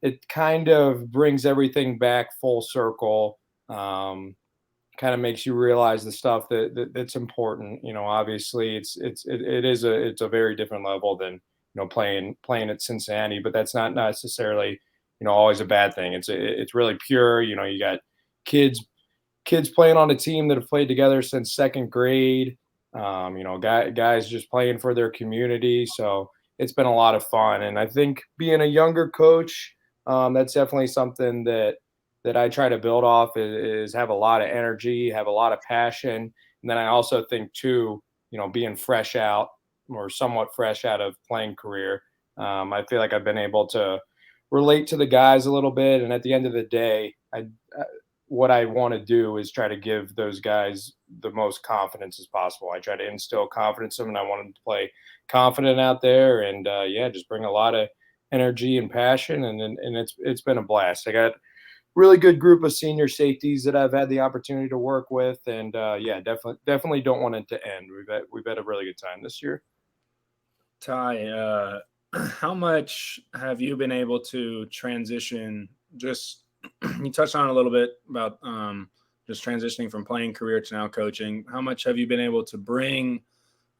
it kind of brings everything back full circle. Kind of makes you realize the stuff that's important. Obviously it's a very different level than, playing at Cincinnati, but that's not necessarily, always a bad thing. It's really pure. You got kids playing on a team that have played together since second grade. Guys just playing for their community. So it's been a lot of fun. And I think being a younger coach, that's definitely something that I try to build off is have a lot of energy, have a lot of passion. And then I also think too, being fresh out or somewhat fresh out of playing career, I feel like I've been able to relate to the guys a little bit. And at the end of the day, what I want to do is try to give those guys the most confidence as possible. I try to instill confidence in them, and I want them to play confident out there, and just bring a lot of energy and passion, and it's been a blast. I got really good group of senior safeties that I've had the opportunity to work with, and definitely don't want it to end. We've had a really good time this year. Ty, how much have you been able to transition? Just you touched on it a little bit about just transitioning from playing career to now coaching. How much have you been able to bring,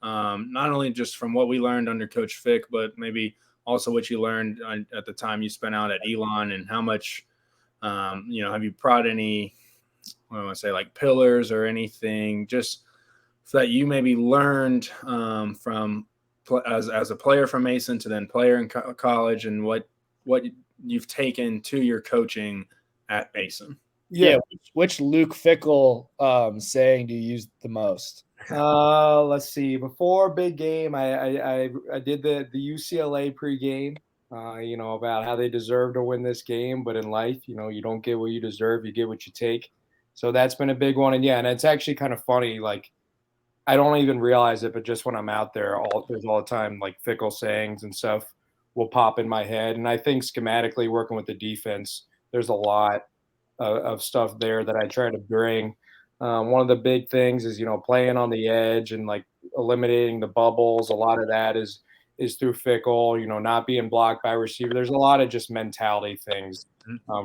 not only just from what we learned under Coach Fick, but maybe also what you learned at the time you spent out at Elon, and how much, have you brought any, I want to say, like pillars or anything just that you maybe learned from as a player from Mason to then player in college, and what you've taken to your coaching at Mason? Yeah. Which Luke Fickle saying do you use the most? Let's see. Before big game, I did the UCLA pregame, about how they deserve to win this game, but in life, you don't get what you deserve, you get what you take. So that's been a big one. And and it's actually kind of funny. Like, I don't even realize it, but just when I'm out there, there's all the time, like, Fickle sayings and stuff will pop in my head. And I think schematically working with the defense, there's a lot of stuff there that I try to bring. One of the big things is, playing on the edge and like eliminating the bubbles. A lot of that is through Fickle, not being blocked by receiver. There's a lot of just mentality things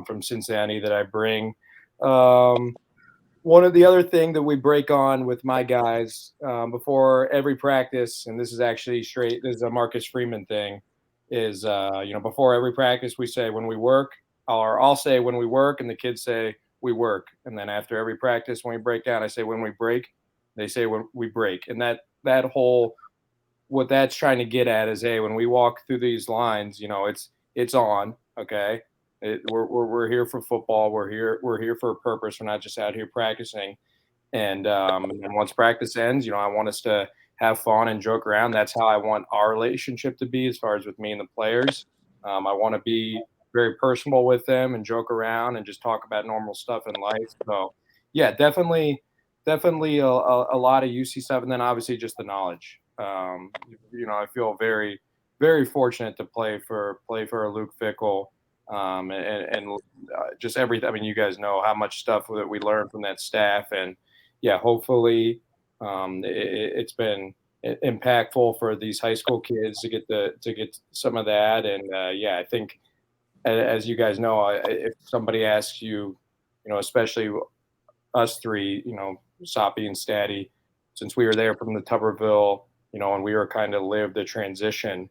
from Cincinnati that I bring. One of the other thing that we break on with my guys before every practice, and this is actually this is a Marcus Freeman thing, is, before every practice we say when we work, or I'll say when we work, and the kids say we work. And then after every practice, when we break down, I say when we break, they say when we break. And that whole, what that's trying to get at is, hey, when we walk through these lines, it's on, okay? We're here for football. We're here for a purpose. We're not just out here practicing. And once practice ends, I want us to have fun and joke around. That's how I want our relationship to be, as far as with me and the players. I want to be very personal with them and joke around and just talk about normal stuff in life. So yeah, definitely a lot of UC stuff. And then obviously just the knowledge. I feel very, very fortunate to play for Luke Fickle. Just everything. I mean, you guys know how much stuff that we learned from that staff, and yeah, hopefully it's been impactful for these high school kids to get some of that. And I think, as you guys know, if somebody asks you, especially us three, Soppy and Statty, since we were there from the Tuberville, and we were kind of lived the transition,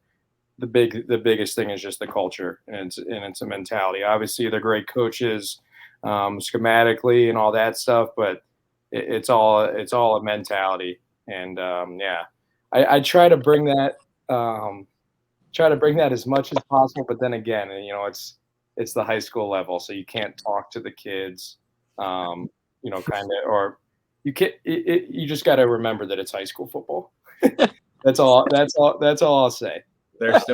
the biggest thing is just the culture, and it's a mentality. Obviously, they're great coaches, schematically and all that stuff, but it's all a mentality. And I try to bring that. Try to bring that as much as possible, but then again, it's the high school level, so you can't talk to the kids, kind of, or you can't. You just got to remember that it's high school football. That's all I'll say. There's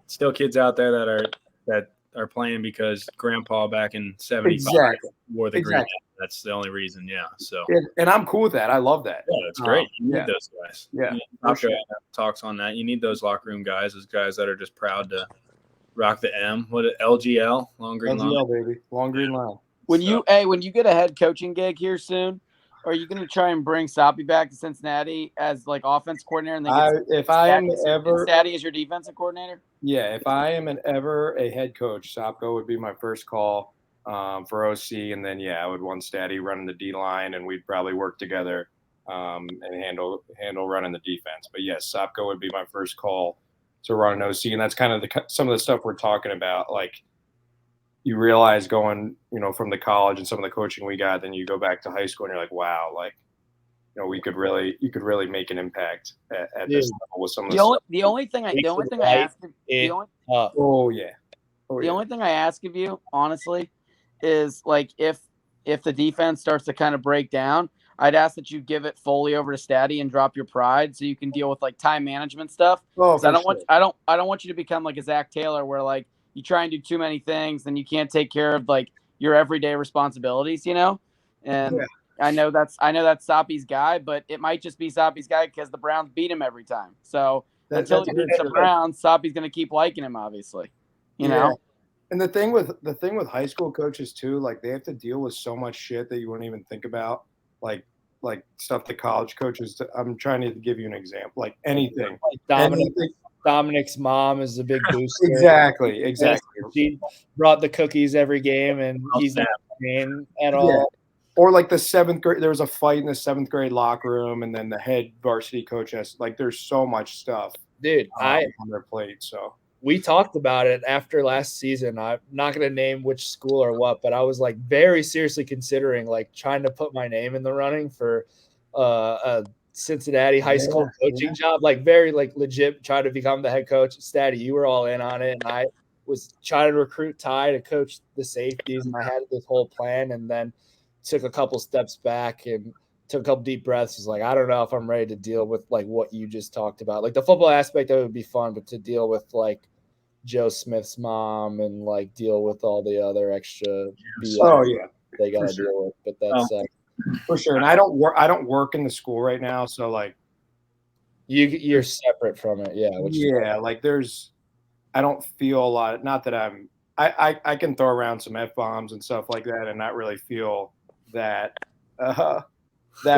still kids out there that are playing because Grandpa back in '75 wore the green. That's the only reason. Yeah. So. And I'm cool with that. I love that. Yeah, it's great. You need those guys. Yeah. Sure. Talks on that. You need those locker room guys. Those guys that are just proud to rock the M. What is LGL? Long green line. LGL, baby. Long green line. When you get a head coaching gig here soon, are you going to try and bring Soppy back to Cincinnati as like offense coordinator? And Statty as your defensive coordinator? Yeah, if I am ever a head coach, Sopko would be my first call for OC, and then I would want Statty running the D line, and we'd probably work together and handle running the defense. But yes, Sopko would be my first call to run an OC, and that's kind of some of the stuff we're talking about. Like, you realize going, from the college and some of the coaching we got, then you go back to high school and you're like, wow, like, you could really make an impact at this level with some of the only thing I ask of you, honestly, is like, if the defense starts to kind of break down, I'd ask that you give it fully over to Statty and drop your pride so you can deal with like time management stuff. I don't want you to become like a Zach Taylor where like you try and do too many things and you can't take care of like your everyday responsibilities, And Yeah. I know that's Soppy's guy, but it might just be Soppy's guy because the Browns beat him every time. So until he beats the Browns, Soppy's going to keep liking him, obviously. You know? And the thing with high school coaches too, like they have to deal with so much shit that you wouldn't even think about, like stuff that college coaches. I'm trying to give you an example, like anything. Dominic's mom is a big booster. Exactly. She brought the cookies every game, and he's not playing at all. Or like the 7th grade, there was a fight in the 7th grade locker room, and then the head varsity coach has there's so much stuff, dude, on their plate. So we talked about it after last season. I'm not going to name which school or what, but I was like very seriously considering like trying to put my name in the running for a Cincinnati high school coaching job, like very like legit trying to become the head coach. Statty, you were all in on it, and I was trying to recruit Ty to coach the safeties, and I had this whole plan, and then took a couple steps back and took a couple deep breaths. Was like, I don't know if I'm ready to deal with like what you just talked about. Like the football aspect of it would be fun, but to deal with like Joe Smith's mom and like deal with all the other extra BS they got to deal with. But that's for sure. And I don't work in the school right now, so like you're separate from it. Yeah. Like I don't feel a lot. Not that I can throw around some F-bombs and stuff like that and not really feel that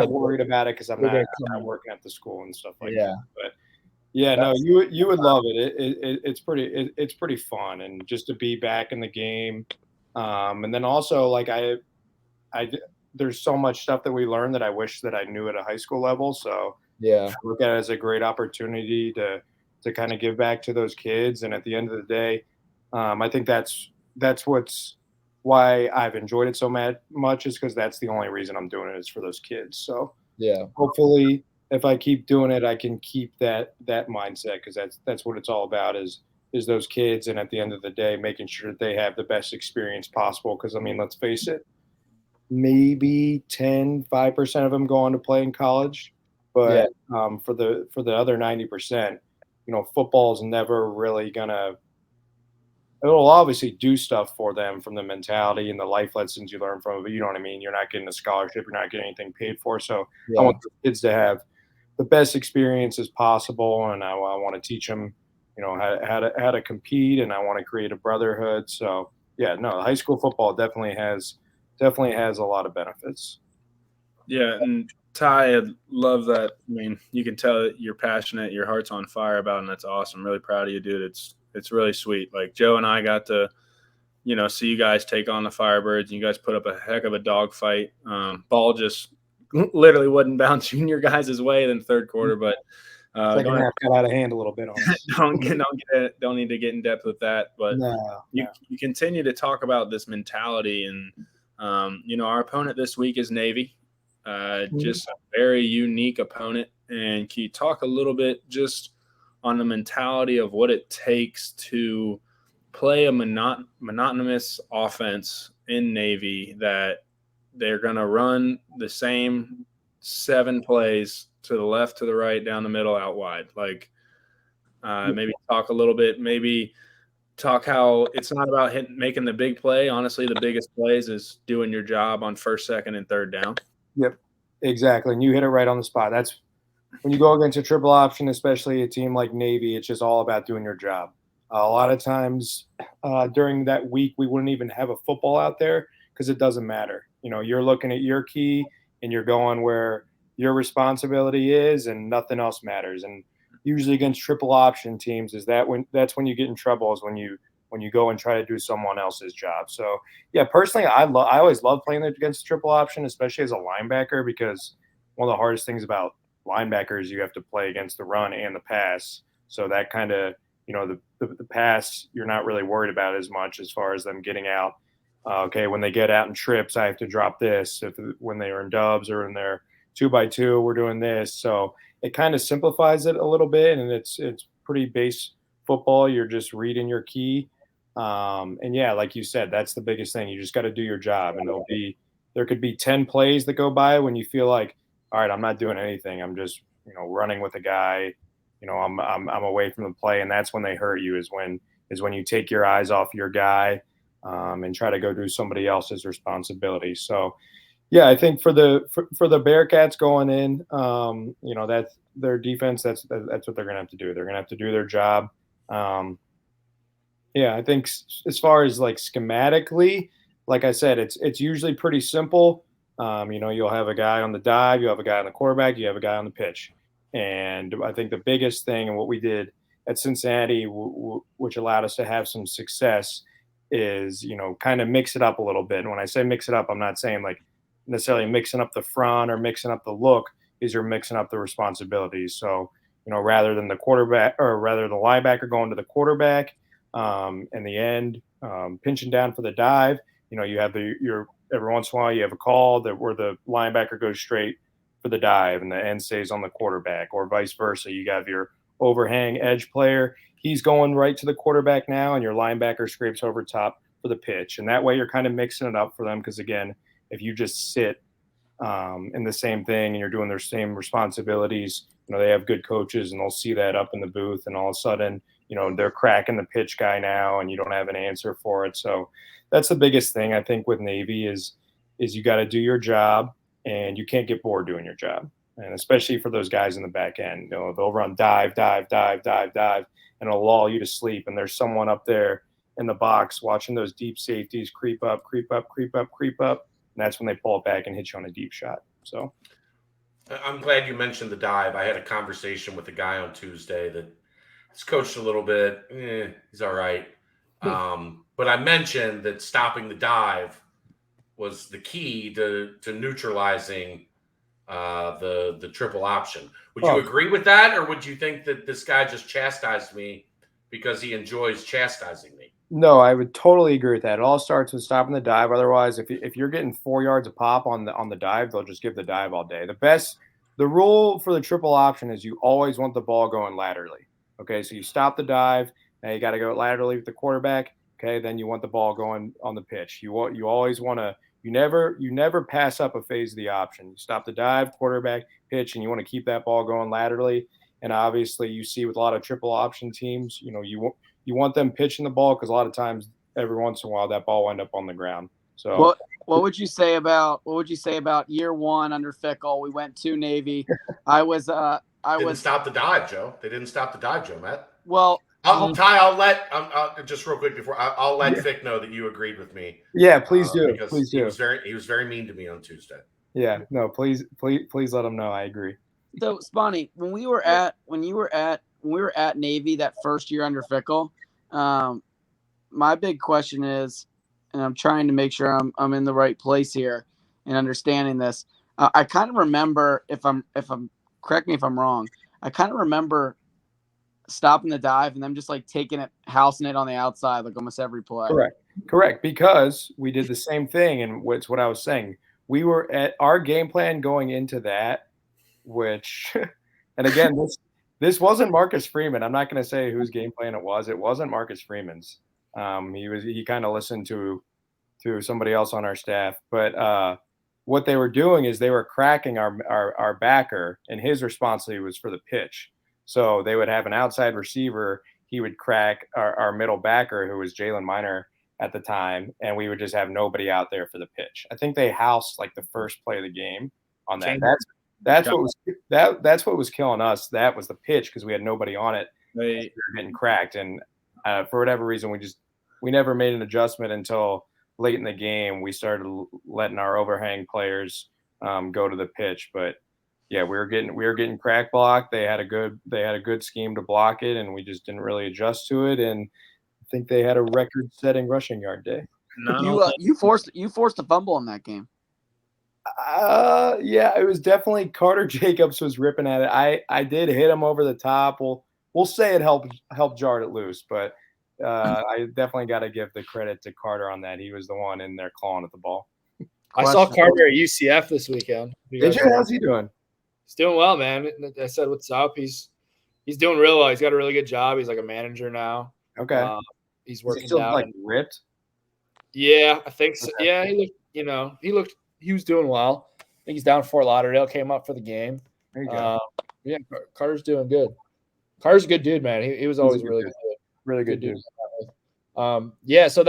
worried about it because I'm not working at the school and stuff like that. But yeah, no, you would love it. It's pretty fun, and just to be back in the game, and then also like there's so much stuff that we learned that I wish that I knew at a high school level. So I look at it as a great opportunity to kind of give back to those kids. And at the end of the day, I think that's why I've enjoyed it so much, is because that's the only reason I'm doing it, is for those kids. So hopefully if I keep doing it, I can keep that mindset, because that's what it's all about, is those kids. And at the end of the day, making sure that they have the best experience possible. Because I mean, let's face it, maybe 5% of them go on to play in college, but for the other 90%, football is never really gonna. It'll obviously do stuff for them from the mentality and the life lessons you learn from it, but you know what I mean? You're not getting a scholarship. You're not getting anything paid for. So I want the kids to have the best experiences possible, and I want to teach them, how to compete, and I want to create a brotherhood. So high school football definitely has a lot of benefits. Yeah, and Ty, I love that. I mean, you can tell that you're passionate, your heart's on fire about it, and that's awesome. Really proud of you, dude. It's really sweet. Like Joe and I got to, see you guys take on the Firebirds, and you guys put up a heck of a dog fight. Ball just literally wouldn't bounce in your guys' way in the third quarter, but second half got out of hand a little bit on us. don't need to get in depth with that. But you continue to talk about this mentality, and our opponent this week is Navy. Just a very unique opponent. And can you talk a little bit just on the mentality of what it takes to play a monotonous offense in Navy, that they're going to run the same 7 plays to the left, to the right, down the middle, out wide? Like maybe talk a little bit, maybe talk how it's not about making the big play. Honestly, the biggest plays is doing your job on first, second, and third down. Yep, exactly. And you hit it right on the spot. That's when you go against a triple option, especially a team like Navy, it's just all about doing your job. A lot of times during that week, we wouldn't even have a football out there because it doesn't matter. You're looking at your key and you're going where your responsibility is, and nothing else matters. And usually against triple option teams, that's when you get in trouble, is when you go and try to do someone else's job. So personally, I always love playing against triple option, especially as a linebacker, because one of the hardest things about linebackers, you have to play against the run and the pass. So that kind of, the pass, you're not really worried about as much as far as them getting out. When they get out in trips, I have to drop this. When they are in dubs or in their 2x2, we're doing this. So it kind of simplifies it a little bit, and it's pretty base football. You're just reading your key. Like you said, that's the biggest thing. You just got to do your job, and there could be 10 plays that go by when you feel like, all right, I'm not doing anything. I'm just, running with a guy. I'm away from the play, and that's when they hurt you. Is when you take your eyes off your guy and try to go do somebody else's responsibility. So, Yeah, I think for the Bearcats going in, that's their defense. That's what they're going to have to do. They're going to have to do their job. Yeah, I think as far as like schematically, like I said, it's usually pretty simple. You'll have a guy on the dive, you have a guy on the quarterback, you have a guy on the pitch, and I think the biggest thing and what we did at Cincinnati, which allowed us to have some success, is kind of mix it up a little bit. And when I say mix it up, I'm not saying like necessarily mixing up the front or mixing up the look. These are mixing up the responsibilities. So rather than the quarterback or rather the linebacker going to the quarterback in the end, pinching down for the dive. You have your every once in a while you have a call where the linebacker goes straight for the dive and the end stays on the quarterback, or vice versa. You have your overhang edge player. He's going right to the quarterback now, and your linebacker scrapes over top for the pitch. And that way you're kind of mixing it up for them because, again, if you just sit in the same thing and you're doing their same responsibilities, they have good coaches and they'll see that up in the booth, and all of a sudden, they're cracking the pitch guy now and you don't have an answer for it. So that's the biggest thing I think with Navy is you got to do your job and you can't get bored doing your job. And especially for those guys in the back end, they'll run dive, and it'll lull you to sleep. And there's someone up there in the box watching those deep safeties creep up. And that's when they pull it back and hit you on a deep shot. So I'm glad you mentioned the dive. I had a conversation with a guy on Tuesday that he's coached a little bit. He's all right. But I mentioned that stopping the dive was the key to neutralizing the triple option. Would you agree with that, or would you think that this guy just chastised me because he enjoys chastising me? No, I would totally agree with that. It all starts with stopping the dive. Otherwise, if you're getting 4 yards a pop on the dive, they'll just give the dive all day. The rule for the triple option is you always want the ball going laterally. Okay, so you stop the dive. Now you got to go laterally with the quarterback. Okay, then you want the ball going on the pitch. You always want to. You never pass up a phase of the option. You stop the dive, quarterback, pitch, and you want to keep that ball going laterally. And obviously, you see with a lot of triple option teams, you want them pitching the ball because a lot of times, every once in a while, that ball will end up on the ground. So, what would you say about year one under Fickle? We went to Navy. I didn't stop the dive, Joe. They didn't stop the dive, Joe, Matt. Well, Ty, I'll let just real quick before I'll let Fick know that you agreed with me. Yeah, please do. Because please do. He was very mean to me on Tuesday. Yeah, no, please let him know. I agree. So, Sponny, when you were at Navy that first year under Fickle, my big question is, and I'm trying to make sure I'm in the right place here and understanding this. I kind of remember, if I'm correct me if I'm wrong, I kind of remember stopping the dive and them just like taking it, housing it on the outside like almost every play. Correct. Because we did the same thing, and it's what I was saying. We were at our game plan going into that, which, and again, this wasn't Marcus Freeman. I'm not going to say whose game plan it was. It wasn't Marcus Freeman's. He kind of listened to somebody else on our staff, but what they were doing is they were cracking our backer, and his responsibility was for the pitch. So they would have an outside receiver. He would crack our middle backer, who was Jalen Miner at the time, and we would just have nobody out there for the pitch. I think they housed like the first play of the game on that. That's what was killing us. That was the pitch because we had nobody on it. We were getting cracked, and for whatever reason, we never made an adjustment until late in the game. We started letting our overhang players go to the pitch, but yeah, we were getting crack blocked. They had a good scheme to block it, and we just didn't really adjust to it. And I think they had a record-setting rushing yard day. You forced a fumble in that game. Yeah, it was definitely Carter Jacobs was ripping at it. I did hit him over the top. We'll say it helped jar it loose, but I definitely got to give the credit to Carter on that. He was the one in there clawing at the ball. I saw Carter at UCF this weekend. Did you? How's he doing? He's doing well, man. I said, what's up? He's doing real well. He's got a really good job. He's like a manager now. Okay. He's working still out. Like ripped? Yeah, I think so. Okay. Yeah, he was doing well. I think he's down in Fort Lauderdale, came up for the game. There you go. Yeah, Carter's doing good. Carter's a good dude, man. He was always really good. Really good dude. Yeah, so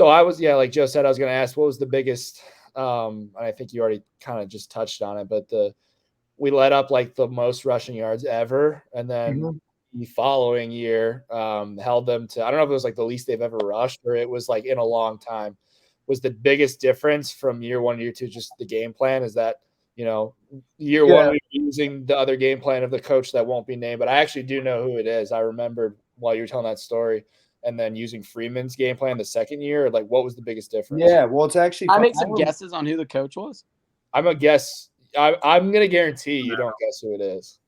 I was, like Joe said, I was going to ask what was the biggest I think you already kind of just touched on it, but we let up like the most rushing yards ever, and then the following year held them to, I don't know if it was like the least they've ever rushed or it was like in a long time. Was the biggest difference from year 1 to year 2 just the game plan? Is that, year 1 we were using the other game plan of the coach that won't be named, but I actually do know who it is. I remembered while you were telling that story. And then using Freeman's game plan the second year, like what was the biggest difference? Yeah, well, it's actually. I make some guesses on who the coach was. I'm a guess. I'm gonna guarantee you don't guess who it is.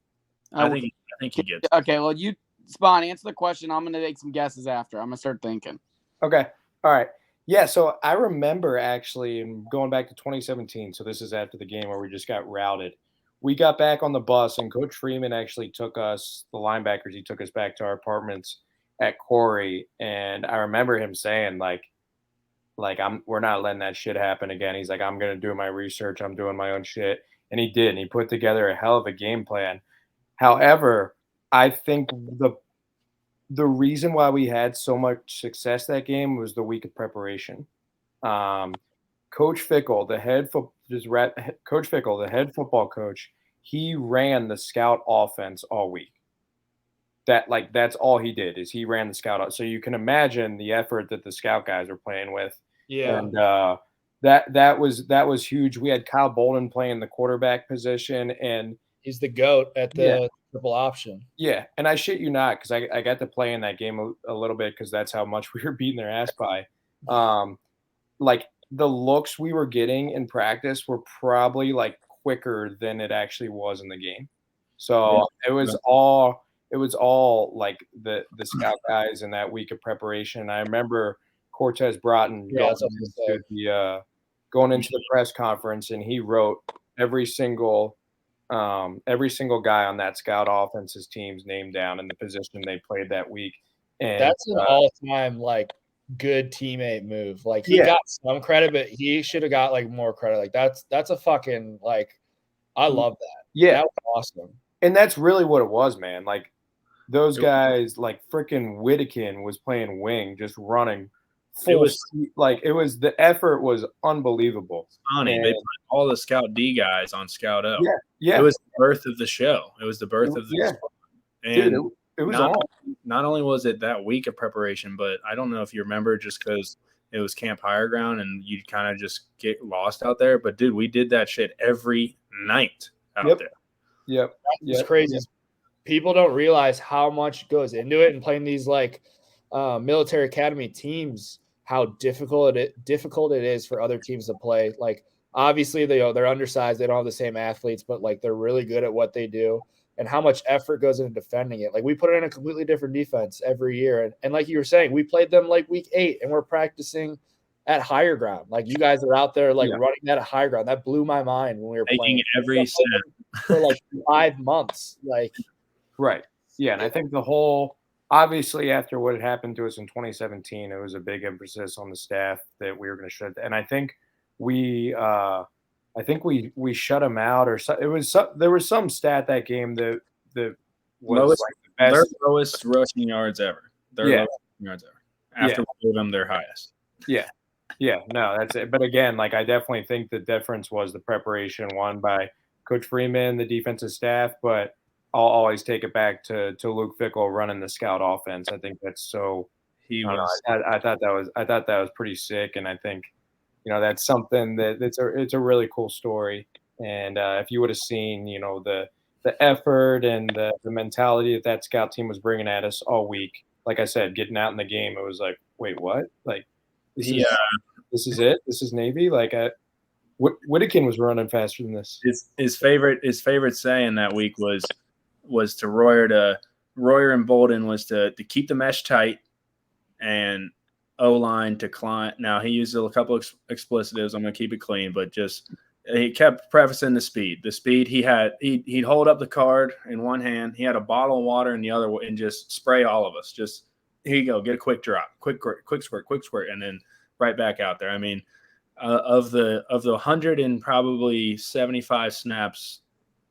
I think he gets. Okay, well, you Spawn, answer the question. I'm gonna make some guesses after. I'm gonna start thinking. Okay, all right. Yeah, so I remember actually going back to 2017. So this is after the game where we just got routed. We got back on the bus, and Coach Freeman actually took us, the linebackers. He took us back to our apartments at Corey, and I remember him saying we're not letting that shit happen again. He's like, I'm gonna do my research, I'm doing my own shit, and he did. And he put together a hell of a game plan. However, I think the reason why we had so much success that game was the week of preparation. Coach Fickle, the head football coach, he ran the scout offense all week. That's all he did is he ran the scout. So you can imagine the effort that the scout guys were playing with. Yeah. And that was huge. We had Kyle Bolden playing the quarterback position, and he's the GOAT at the triple option. Yeah. And I shit you not, because I got to play in that game a little bit because that's how much we were beating their ass by. Like the looks we were getting in practice were probably like quicker than it actually was in the game. So it was all like the scout guys in that week of preparation. I remember Cortez Broughton going into the press conference, and he wrote every single guy on that scout offense's team's name down and the position they played that week. And that's an all-time like good teammate move. Like he got some credit, but he should have got like more credit. Like that's a fucking like I love that. Yeah, that was awesome. And that's really what it was, man. Like those guys, like freaking Whittakin was playing wing, just running full. The effort was unbelievable. Funny, they put all the Scout D guys on Scout O. Yeah. It was the birth of the show. It was the birth of the sport. And dude, it was not only was it that week of preparation, but I don't know if you remember, just because it was Camp Higher Ground and you kind of just get lost out there. But dude, we did that shit every night out there. Yep. It's crazy. People don't realize how much goes into it, and playing these like military academy teams, how difficult it is for other teams to play. Like obviously they're undersized, they don't have the same athletes, but like they're really good at what they do, and how much effort goes into defending it. Like we put in a completely different defense every year, and like you were saying, we played them like week 8, and we're practicing at Higher Ground. Like you guys are out there like running that at Higher Ground. That blew my mind when we were playing every snap for like 5 months. Like right. Yeah, and I think obviously after what had happened to us in 2017, it was a big emphasis on the staff that we were going to shut. And I think we shut them out, or there was some stat that game that was their lowest rushing yards ever. Lowest yards ever. After we gave them their highest. Yeah. Yeah, no, that's it. But again, like I definitely think the difference was the preparation won by Coach Freeman, the defensive staff, but I'll always take it back to Luke Fickle running the scout offense. I think that's so. I thought that was pretty sick, and I think that's something it's a really cool story. And if you would have seen the effort and the mentality that scout team was bringing at us all week, like I said, getting out in the game, it was like, wait, what? Like this is it. This is Navy. Like Whittakin was running faster than this. His favorite saying that week was to Royer and Bolden was to keep the mesh tight and O-line to climb. Now he used a couple of explicitives. I'm going to keep it clean, but just he kept prefacing the speed. The speed he'd hold up the card in one hand. He had a bottle of water in the other, and just spray all of us. Just here you go, get a quick drop, quick squirt, and then right back out there. I mean, of the 100 and probably 75 snaps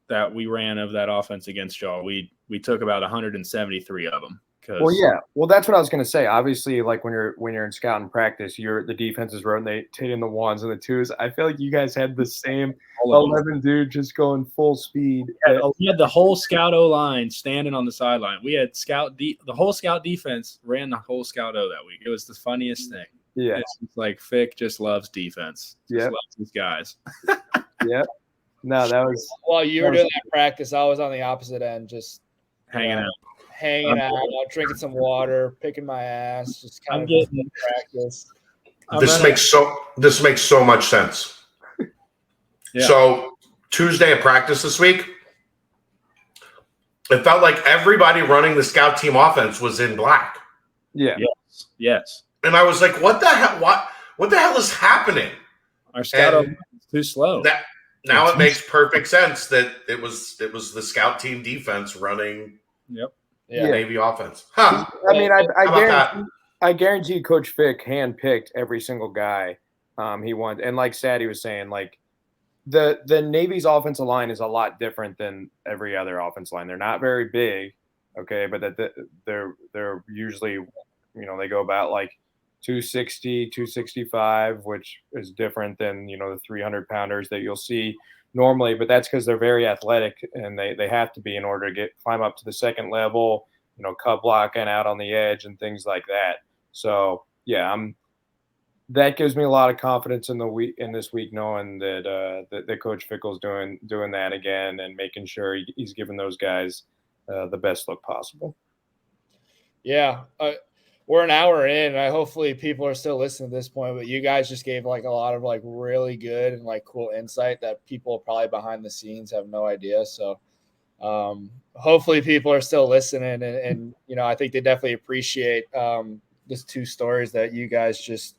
that we ran of that offense against y'all, we took about 173 of them. Well, yeah. Well, that's what I was going to say. Obviously, like when you're in scouting practice, the defense is rotating the ones and the twos. I feel like you guys had the same 11 dude just going full speed. We had the whole scout O line standing on the sideline. We had the whole scout defense ran the whole scout O that week. It was the funniest thing. Yeah, it's like Fick just loves defense. Just loves these guys. Yep. No, that was while you were doing that practice. I was on the opposite end, just hanging out, drinking some water, picking my ass, just kind of practice. This makes so much sense. Yeah. So Tuesday at practice this week, it felt like everybody running the scout team offense was in black. Yeah. Yes. And I was like, what the hell? What the hell is happening? Our scout is too slow. Now it makes perfect sense that it was the scout team defense running Navy offense. Huh. I mean, I guarantee Coach Fick handpicked every single guy he wanted. And like Sadie was saying, like the Navy's offensive line is a lot different than every other offensive line. They're not very big, okay, but they're usually, they go about like 260, 265, which is different than, the 300-pounders that you'll see normally. But that's because they're very athletic, and they have to be in order to climb up to the second level, cut blocking out on the edge and things like that. So, yeah, that gives me a lot of confidence in this week, knowing that Coach Fickle's doing that again and making sure he's giving those guys the best look possible. Yeah. We're an hour in. Hopefully people are still listening at this point, but you guys just gave like a lot of like really good and like cool insight that people probably behind the scenes have no idea. So hopefully people are still listening and I think they definitely appreciate these two stories that you guys just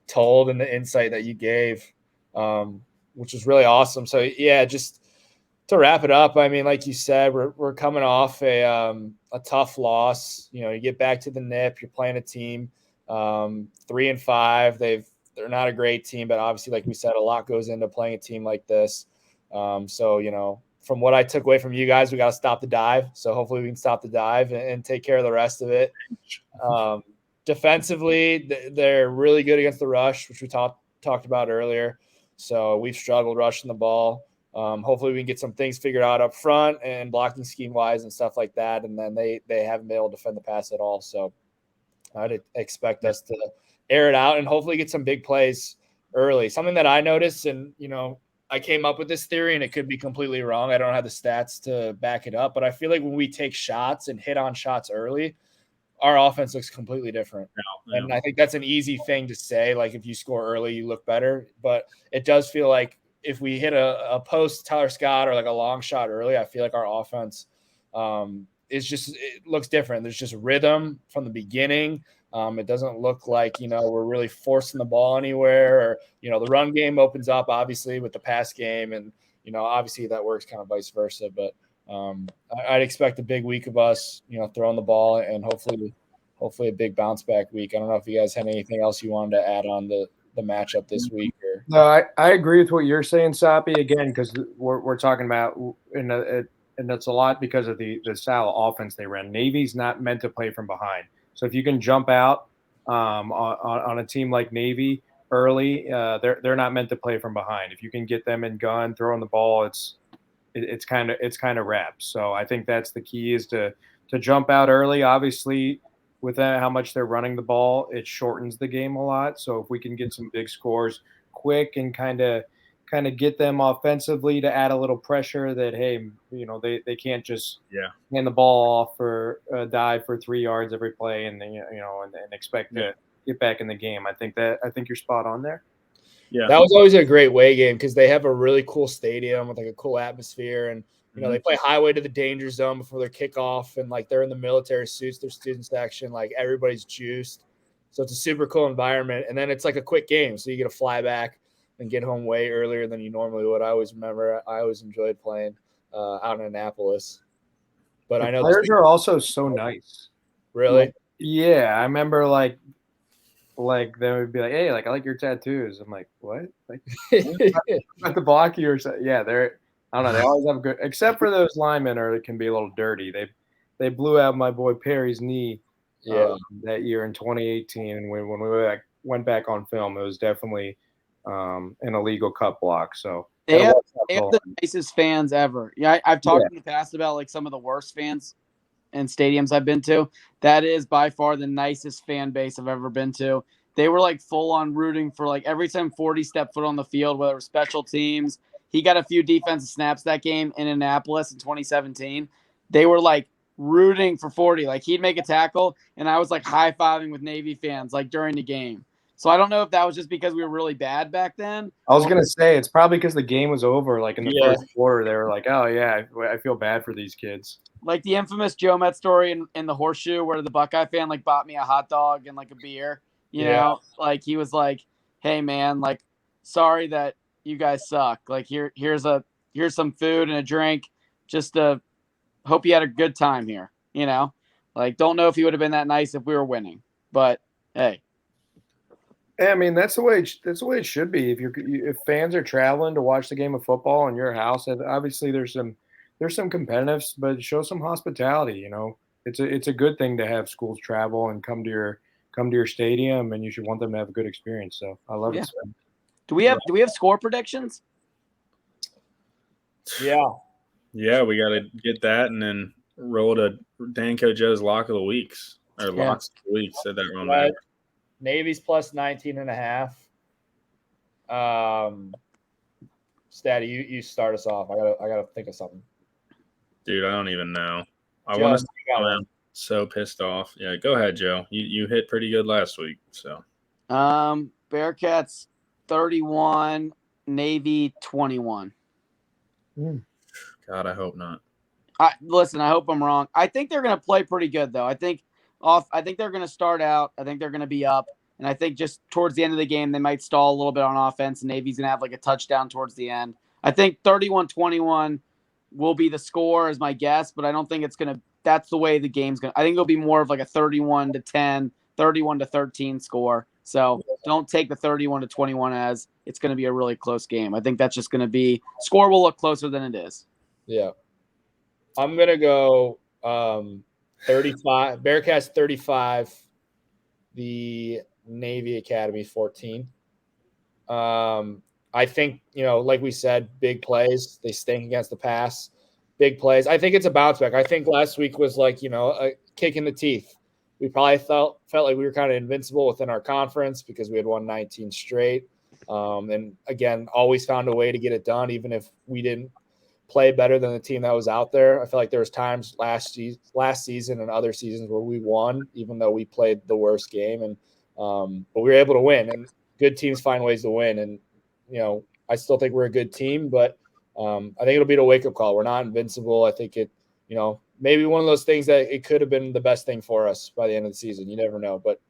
told and the insight that you gave, which is really awesome. So yeah, just to wrap it up, I mean, like you said, we're coming off a tough loss. You get back to the NIP, you're playing a team 3-5. They're not a great team, but obviously, like we said, a lot goes into playing a team like this. So from what I took away from you guys, we got to stop the dive. So hopefully we can stop the dive and take care of the rest of it. Defensively, they're really good against the rush, which we talked about earlier. So we've struggled rushing the ball. Hopefully we can get some things figured out up front and blocking scheme wise and stuff like that. And then they haven't been able to defend the pass at all. So I'd expect us to air it out and hopefully get some big plays early. Something that I noticed, and, I came up with this theory and it could be completely wrong. I don't have the stats to back it up, but I feel like when we take shots and hit on shots early, our offense looks completely different. Yeah. And I think that's an easy thing to say. Like if you score early, you look better, but it does feel like if we hit a post Tyler Scott or like a long shot early, I feel like our offense it looks different. There's just rhythm from the beginning. It doesn't look like, we're really forcing the ball anywhere or, the run game opens up obviously with the pass game and, obviously that works kind of vice versa, but I'd expect a big week of us, throwing the ball and hopefully a big bounce back week. I don't know if you guys had anything else you wanted to add on the matchup this week. No, I agree with what you're saying, Sapi, again, because we're talking about, and that's a lot because of the style of offense they ran. Navy's not meant to play from behind. So if you can jump out on a team like Navy early, they're not meant to play from behind. If you can get them in gun, throwing the ball, it's kind of wrapped. So I think that's the key is to jump out early. Obviously, with that, how much they're running the ball, it shortens the game a lot. So if we can get some big scores quick and kind of get them offensively to add a little pressure that, hey, they can't just hand the ball off for a dive for 3 yards every play and then, and expect to get back in the game. I think you're spot on there. Yeah, that was always a great way game because they have a really cool stadium with like a cool atmosphere and they play highway to the danger zone before their kickoff and like they're in the military suits, their student section, like everybody's juiced. So it's a super cool environment. And then it's like a quick game. So you get to fly back and get home way earlier than you normally would. I always enjoyed playing out in Annapolis. But I know players are also so nice. Really? Like, yeah. I remember like they would be like, hey, like I like your tattoos. I'm like, what? Like about to block you or something. Yeah, I don't know. They always have good, except for those linemen, or it can be a little dirty. they blew out my boy Perry's knee that year in 2018, and when we went back on film, it was definitely an illegal cut block. So they have the nicest fans ever. Yeah, I've talked in the past about like some of the worst fans in stadiums I've been to. That is by far the nicest fan base I've ever been to. They were like full on rooting for like every time 40 stepped foot on the field, whether it was special teams. He got a few defensive snaps that game in Annapolis in 2017. They were like rooting for 40. Like he'd make a tackle, and I was like high-fiving with Navy fans like during the game. So I don't know if that was just because we were really bad back then. I was gonna say it's probably because the game was over. Like in the first quarter, they were like, "Oh yeah, I feel bad for these kids." Like the infamous Joe Met story in the Horseshoe, where the Buckeye fan like bought me a hot dog and like a beer. You know, like he was like, "Hey man, like sorry that you guys suck. Like here's some food and a drink. Just to hope you had a good time here." You know, like don't know if he would have been that nice if we were winning, but hey. I mean, that's the way it should be. If fans are traveling to watch the game of football in your house, obviously there's some competitiveness, but show some hospitality. You know, it's a good thing to have schools travel and come to your stadium, and you should want them to have a good experience. So I love it. Do we have score predictions? Yeah, we got to get that and then roll to Danco Joe's lock of the weeks or locks of the week. Said that wrong. Right. Navy's plus 19.5. Statty, you start us off. I gotta think of something. Dude, I don't even know. I want to. I'm so pissed off. Yeah, go ahead, Joe. You hit pretty good last week. So, Bearcats 31, Navy 21. God, I hope not. Listen, I hope I'm wrong. I think they're gonna play pretty good though. I think they're going to start out. I think they're going to be up. And I think just towards the end of the game, they might stall a little bit on offense. And Navy's going to have like a touchdown towards the end. I think 31-21 will be the score is my guess, but I don't think it's going to – that's the way the game's going to – I think it'll be more of like a 31-10, 31-13 score. So don't take the 31-21 as it's going to be a really close game. I think that's just going to be – score will look closer than it is. Yeah. I'm going to go 35, Bearcats 35, the Navy Academy 14. I think, like we said, big plays. They stink against the pass. Big plays. I think it's a bounce back. I think last week was like, a kick in the teeth. We probably felt like we were kind of invincible within our conference because we had won 19 straight. And again, always found a way to get it done, even if we didn't play better than the team that was out there. I feel like there was times last season and other seasons where we won, even though we played the worst game. And but we were able to win. And good teams find ways to win. And I still think we're a good team, but I think it'll be a wake up call. We're not invincible. I think it, maybe one of those things that it could have been the best thing for us by the end of the season. You never know. But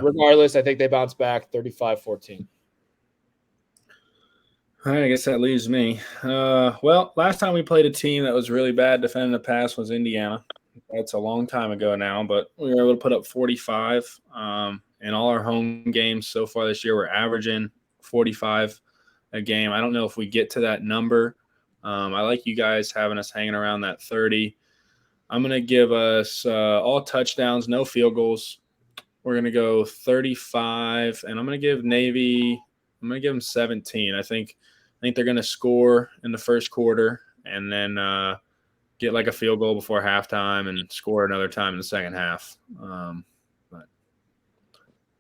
regardless, I think they bounce back 35-14. All right, I guess that leaves me. Well, last time we played a team that was really bad defending the pass was Indiana. That's a long time ago now, but we were able to put up 45. In all our home games so far this year, we're averaging 45 a game. I don't know if we get to that number. I like you guys having us hanging around that 30. I'm going to give us all touchdowns, no field goals. We're going to go 35, and I'm going to give Navy – I'm going to give them 17. I think they're going to score in the first quarter and then get like a field goal before halftime and score another time in the second half. But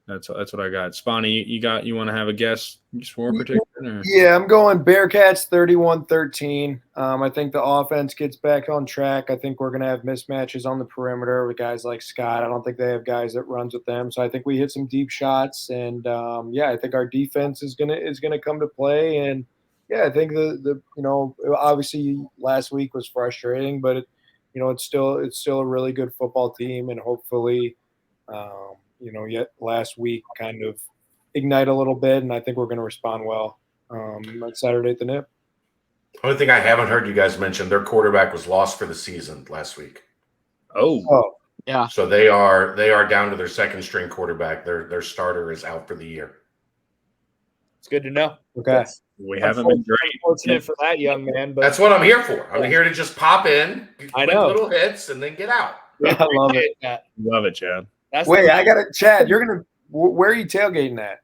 that's what I got. Spawny, you want to have a guess for particular? Or? Yeah, I'm going Bearcats 31-13. I think the offense gets back on track. I think we're going to have mismatches on the perimeter with guys like Scott. I don't think they have guys that runs with them. So I think we hit some deep shots, and I think our defense is gonna come to play. And I think the obviously last week was frustrating, but it's still a really good football team, and hopefully yet last week kind of ignite a little bit, and I think we're going to respond well on Saturday at the Nip. Only thing I haven't heard you guys mention, their quarterback was lost for the season last week. Oh. Yeah. So they are down to their second string quarterback. Their starter is out for the year. It's good to know. Okay. We haven't been great. Fortunate for that young man, but that's what I'm here for. I'm here to just pop in, I quick know. little hits, and then get out. I love it. That. Love it, Chad. Wait, I got it. Chad, you're going to – where are you tailgating at?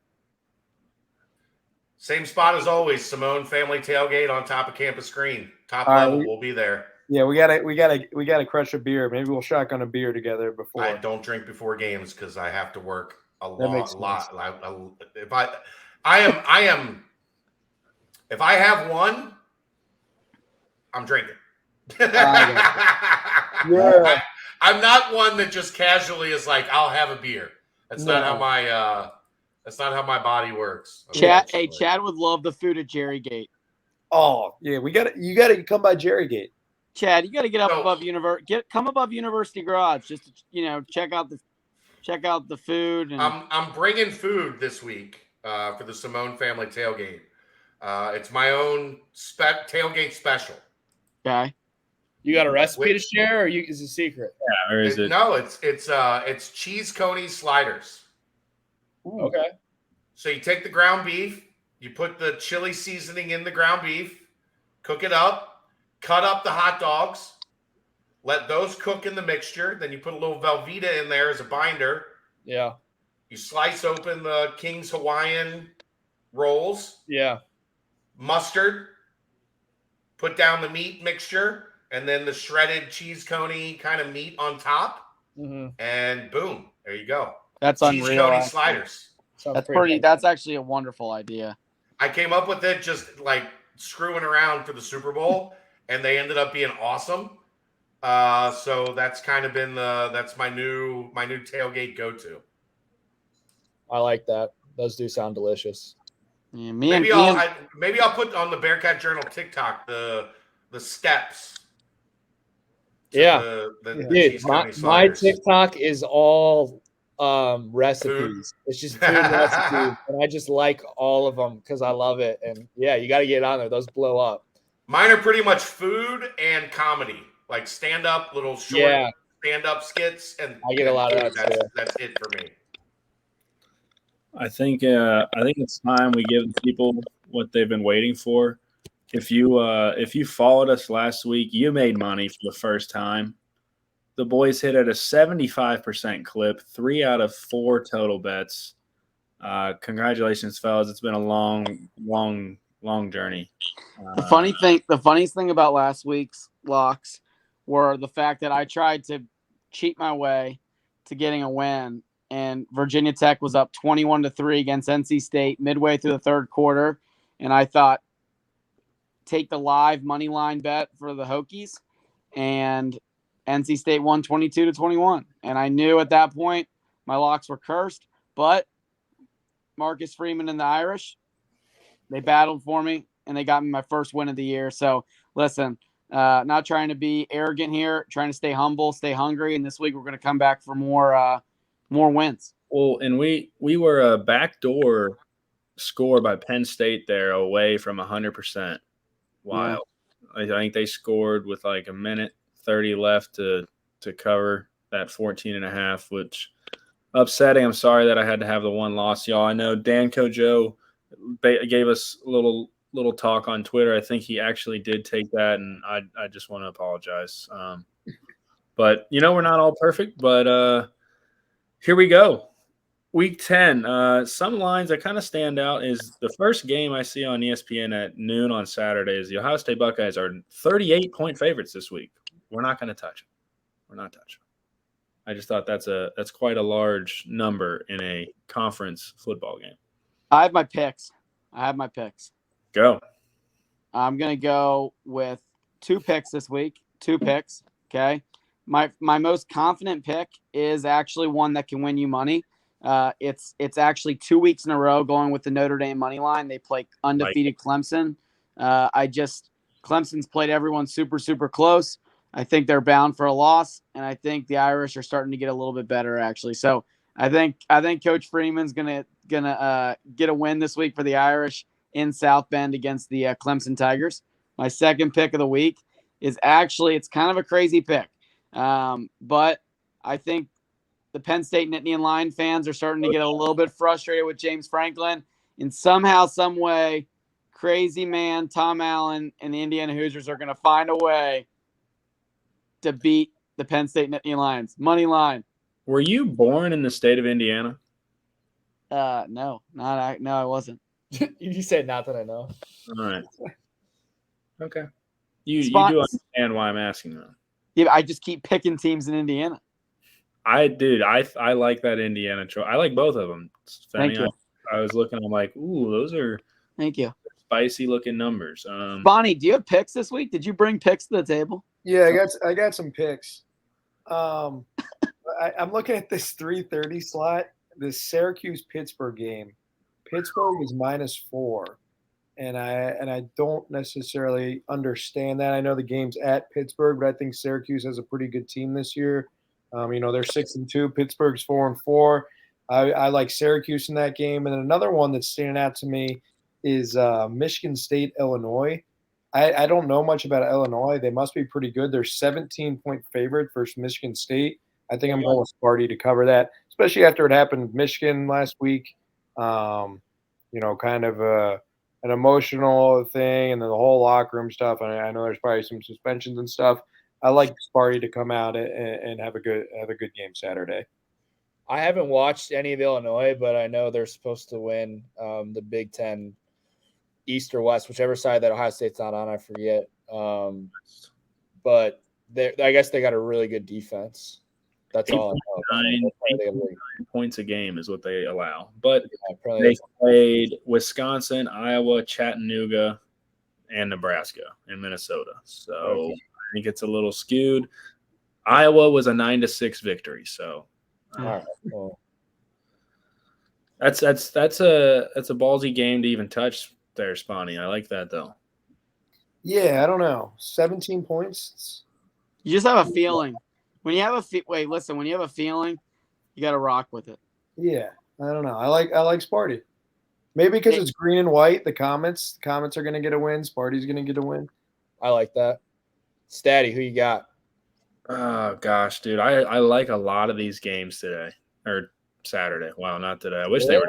Same spot as always, Simone Family Tailgate on top of Campus Green. Top All level, right. we'll be there. Yeah, we gotta crush a beer. Maybe we'll shotgun a beer together before. I don't drink before games because I have to work a makes lot. sense. If I have one, I'm drinking. Yeah. I'm not one that just casually is like, I'll have a beer. That's not how my body works. Chad would love the food at Jerry Gate. Oh yeah, you gotta come by Jerry Gate. Chad, you got to get up above come above University Garage just to, check out the food. And I'm bringing food this week for the Simone Family Tailgate. It's my own tailgate special. Okay. You got a recipe to share, or is it a secret? Yeah, or is it? No, it's cheese coney sliders. Ooh. Okay. So you take the ground beef, you put the chili seasoning in the ground beef, cook it up. Cut up the hot dogs, let those cook in the mixture. Then you put a little Velveeta in there as a binder. Yeah. You slice open the King's Hawaiian rolls. Yeah. Mustard. Put down the meat mixture, and then the shredded cheese coney kind of meat on top. Mm-hmm. And boom, there you go. That's cheese unreal. coney sliders. That's actually a wonderful idea. I came up with it just like screwing around for the Super Bowl. And they ended up being awesome. So that's kind of been that's my new tailgate go-to. I like that. Those do sound delicious. Yeah, maybe I'll put on the Bearcat Journal TikTok the steps. Yeah. The my TikTok is all recipes. Food. It's just food recipes, and I just like all of them because I love it. And yeah, you got to get on there. Those blow up. Mine are pretty much food and comedy, like stand-up, little short stand-up skits, and I get a lot of that. That's it for me. I think it's time we give the people what they've been waiting for. If you followed us last week, you made money for the first time. The boys hit at a 75% clip, 3 out of 4 total bets. Congratulations, fellas! It's been a long journey. The funniest thing about last week's locks were the fact that I tried to cheat my way to getting a win, and Virginia Tech was up 21-3 against NC State midway through the third quarter, and I thought take the live money line bet for the Hokies, and NC State won 22-21, and I knew at that point my locks were cursed, but Marcus Freeman and the Irish, they battled for me, and they got me my first win of the year. So, listen, not trying to be arrogant here, trying to stay humble, stay hungry, and this week we're going to come back for more wins. Well, and we were a backdoor score by Penn State there away from 100%. Wow. Yeah. I think they scored with like a minute 30 left to cover that 14.5, which upsetting. I'm sorry that I had to have the one loss, y'all. I know Danco Joe gave us a little talk on Twitter. I think he actually did take that, and I just want to apologize. But we're not all perfect. But here we go, Week 10. Some lines that kind of stand out is the first game I see on ESPN at noon on Saturday is the Ohio State Buckeyes are 38-point favorites this week. We're not going to touch them. We're not touching them. I just thought that's quite a large number in a conference football game. I have my picks. Go. I'm going to go with 2 picks this week. 2 picks, okay? My most confident pick is actually one that can win you money. It's actually 2 weeks in a row going with the Notre Dame money line. They play undefeated Clemson. Clemson's played everyone super, super close. I think they're bound for a loss, and I think the Irish are starting to get a little bit better, actually. So I think Coach Freeman's gonna get a win this week for the Irish in South Bend against the Clemson Tigers. My second pick of the week is it's kind of a crazy pick, but I think the Penn State Nittany Lion fans are starting to get a little bit frustrated with James Franklin, and somehow, some way, crazy man Tom Allen and the Indiana Hoosiers are going to find a way to beat the Penn State Nittany Lions. Money line. Were you born in the state of Indiana? No, I wasn't. You said not that I know. All right. Okay. You Spon- do understand why I'm asking though. Yeah, I just keep picking teams in Indiana. I like that Indiana choice. I like both of them. Thank you. I was looking. I'm like, ooh, those are Thank you. spicy looking numbers. Bonnie, do you have picks this week? Did you bring picks to the table? Yeah, I got some picks. I'm looking at this 3:30 slot, this Syracuse-Pittsburgh game. Pittsburgh is -4, and I don't necessarily understand that. I know the game's at Pittsburgh, but I think Syracuse has a pretty good team this year. They're 6-2. Pittsburgh's 4-4. I like Syracuse in that game. And then another one that's standing out to me is Michigan State, Illinois. I don't know much about Illinois. They must be pretty good. They're 17-point favorite versus Michigan State. I think I'm going with Sparty to cover that, especially after it happened with Michigan last week. Kind of an emotional thing, and then the whole locker room stuff. And I know there's probably some suspensions and stuff. I like Sparty to come out and have a good game Saturday. I haven't watched any of Illinois, but I know they're supposed to win the Big Ten East or West, whichever side that Ohio State's not on, I forget. But I guess they got a really good defense. That's all I know. 9 points a game is what they allow. But yeah, they played Wisconsin, Iowa, Chattanooga, and Nebraska and Minnesota. So I think it's a little skewed. Iowa was a 9-6 victory. So all right. Well, that's a ballsy game to even touch there, Spawny. I like that though. Yeah, I don't know. 17 points. You just have a feeling. When you have when you have a feeling, you got to rock with it. Yeah, I don't know. I like Sparty. Maybe because it's green and white. The Comets are going to get a win. Sparty's going to get a win. I like that. Statty, who you got? Oh gosh, dude, I like a lot of these games today or Saturday. Wow, not today. I wish they were.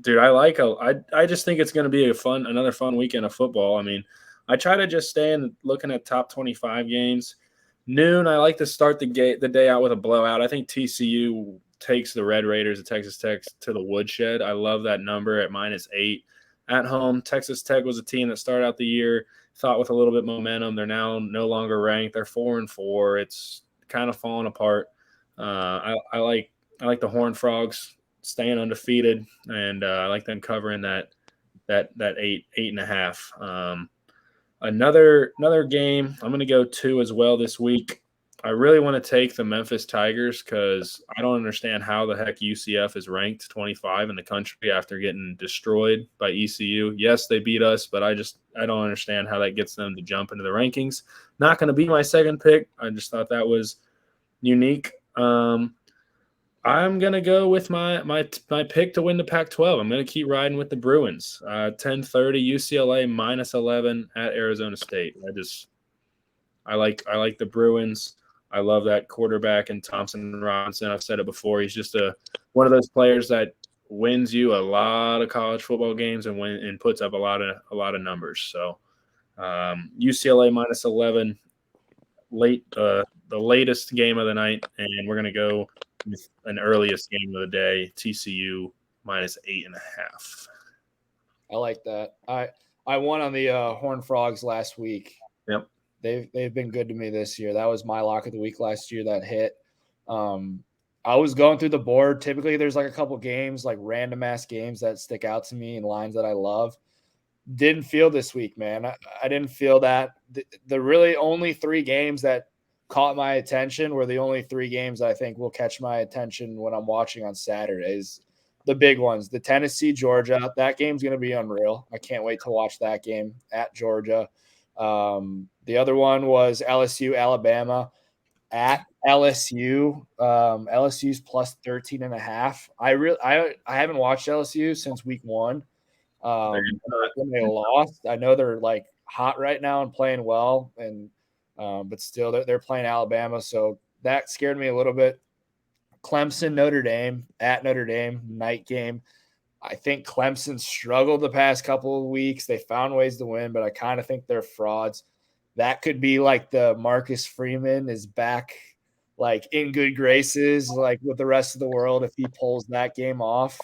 Dude, I just think it's going to be another fun weekend of football. I mean, I try to just stay in looking at top 25 games. Noon, I like to start the day out with a blowout. I think TCU takes the Red Raiders of Texas Tech to the woodshed. I love that number at -8. At home, Texas Tech was a team that started out the year, thought with a little bit of momentum. They're now no longer ranked. They're 4-4. It's kind of falling apart. I like the Horned Frogs staying undefeated, and I like them covering that 8.5. Another game, I'm going to go 2 as well this week. I really want to take the Memphis Tigers because I don't understand how the heck UCF is ranked 25 in the country after getting destroyed by ECU. Yes, they beat us, but I don't understand how that gets them to jump into the rankings. Not going to be my second pick. I just thought that was unique. I'm going to go with my pick to win the Pac-12. I'm going to keep riding with the Bruins. 10:30 UCLA -11 at Arizona State. I like the Bruins. I love that quarterback and Thompson Robinson. I've said it before. He's just one of those players that wins you a lot of college football games and puts up a lot of numbers. So UCLA -11, the latest game of the night, and we're going to go with an earliest game of the day, TCU -8.5. I like that. I won on the Horned Frogs last week. Yep. They've been good to me this year. That was my lock of the week last year that hit. I was going through the board. Typically there's like a couple games, like random ass games that stick out to me and lines that I love. Didn't feel this week, man. I didn't feel that. The really only 3 games that caught my attention were the only 3 games I think will catch my attention when I'm watching on Saturdays. The big ones, the Tennessee, Georgia, that game's going to be unreal. I can't wait to watch that game at Georgia. The other one was LSU, Alabama at LSU. LSU's +13.5. I haven't watched LSU since week 1. When they lost, I know they're like hot right now and playing well, and but still they're playing Alabama, so that scared me a little bit. Clemson, Notre Dame at Notre Dame, night game. I think Clemson struggled the past couple of weeks. They found ways to win, but I kind of think they're frauds. That could be like the Marcus Freeman is back like in good graces, like with the rest of the world, if he pulls that game off.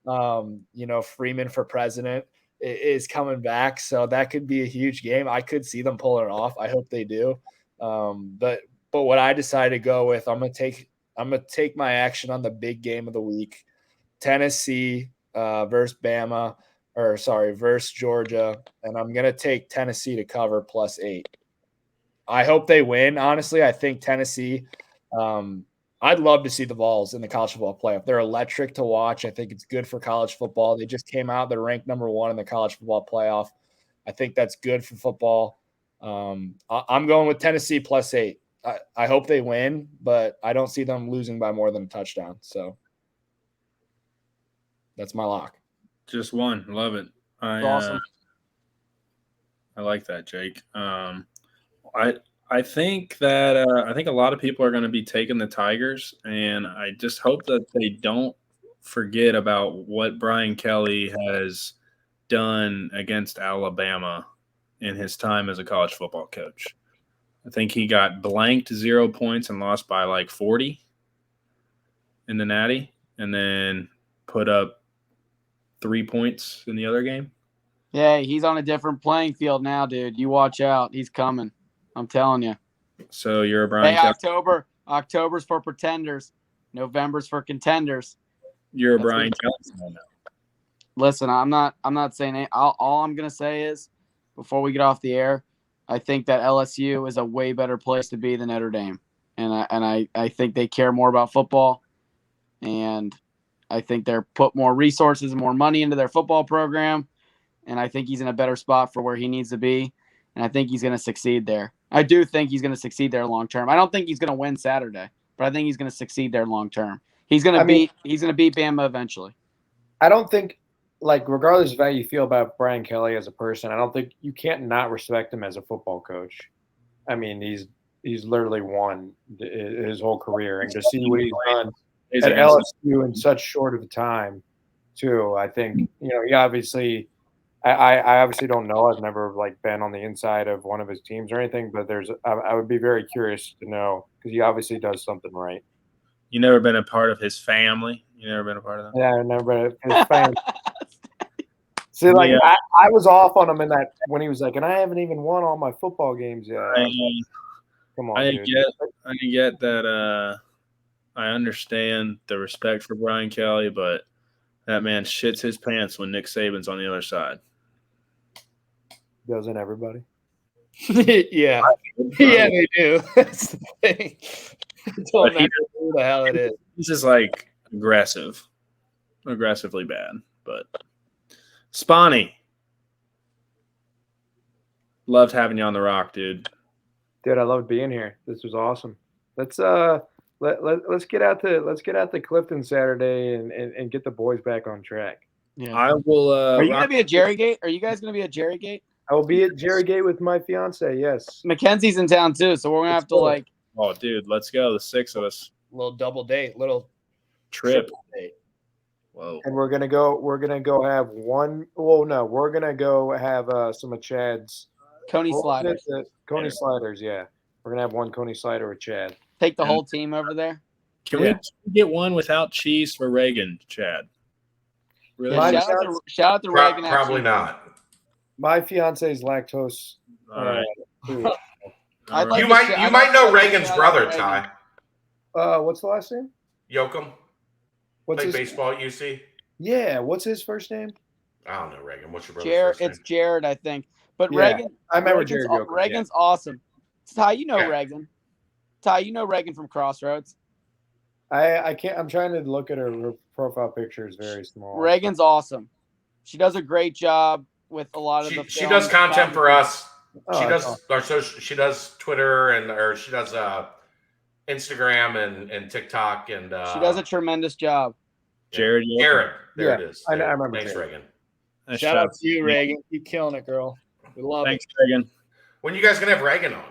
Freeman for president is coming back, so that could be a huge game. I could see them pulling it off. I hope they do. But what I decided to go with, I'm gonna take my action on the big game of the week, Tennessee versus Georgia, and I'm gonna take Tennessee to cover +8. I hope they win. Honestly, I think Tennessee. I'd love to see the Vols in the college football playoff. They're electric to watch. I think it's good for college football. They just came out. They're ranked number 1 in the college football playoff. I think that's good for football. I'm going with Tennessee +8. I hope they win, but I don't see them losing by more than a touchdown. So that's my lock. Just one. Love it. Awesome. I like that, Jake. I think that I think a lot of people are going to be taking the Tigers, and I just hope that they don't forget about what Brian Kelly has done against Alabama in his time as a college football coach. I think he got blanked 0 points and lost by like 40 in the Natty, and then put up 3 points in the other game. Yeah, he's on a different playing field now, dude. You watch out. He's coming. I'm telling you. So you're a Brian Kelly. October's for pretenders. November's for contenders. You're a Brian Kelly fan now. Listen, I'm not saying it. All I'm gonna say is, before we get off the air, I think that LSU is a way better place to be than Notre Dame, and I think they care more about football, and I think they're put more resources and more money into their football program, and I think he's in a better spot for where he needs to be, and I think he's going to succeed there. I do think he's going to succeed there long term. I don't think he's going to win Saturday, but I think he's going to succeed there long term. He's going to beat Bama eventually. I don't think, like, regardless of how you feel about Brian Kelly as a person, I don't think you can't not respect him as a football coach. I mean, he's literally won his whole career, and to see what he's done at LSU in such short of a time, too. I think he obviously. I obviously don't know. I've never been on the inside of one of his teams or anything, but I would be very curious to know, because he obviously does something right. You never been a part of his family? You never been a part of that? Yeah, I've never been his family. See, I was off on him in that when he was like, and I haven't even won all my football games yet. Come on, dude. I get that. I understand the respect for Brian Kelly, but that man shits his pants when Nick Saban's on the other side. Doesn't everybody? Yeah, they do. That's the thing. Don't know who the hell it is. This is aggressively bad. But Sponny, loved having you on the Rock, dude. Dude, I loved being here. This was awesome. Let's get out to Clifton Saturday and get the boys back on track. Yeah. I will. Are you gonna be at Jerry Gate? Are you guys gonna be at Jerry Gate? I will be at Jerry Gate with my fiance. Yes. Mackenzie's in town too, so we're gonna have to Oh, dude, let's go. The 6 of us. Little double date, little trip. Date. Whoa. And we're gonna go have one. Well, no, we're gonna go have some of Chad's Coney sliders. Coney sliders. Yeah, we're gonna have one Coney slider with Chad. Take the whole team over there. Can we get one without cheese for Reagan, Chad? Really? Yeah, shout out to Reagan. Probably not. My fiance is lactose. All right. You might know Reagan's brother, Ty. What's the last name? Yoakum. What's Played baseball at UC. Yeah. What's his first name? I don't know, Reagan. What's your brother's Jared? first name? It's Jared, I think. But Yeah, Reagan. I remember Jared Yoakum. Reagan's awesome. Ty, you know Reagan. Ty, you know Reagan from Crossroads. I can't. I'm trying to look at her profile picture. Is very small. Reagan's awesome. She does a great job with a lot of the. She does content for us. Oh, She does Twitter she does Instagram and TikTok and she does a tremendous job. Jared. There it is. I remember. Thanks, Reagan. Shout out to you, Reagan. Keep killing it, girl. We love Thanks, Reagan. When you guys gonna have Reagan on?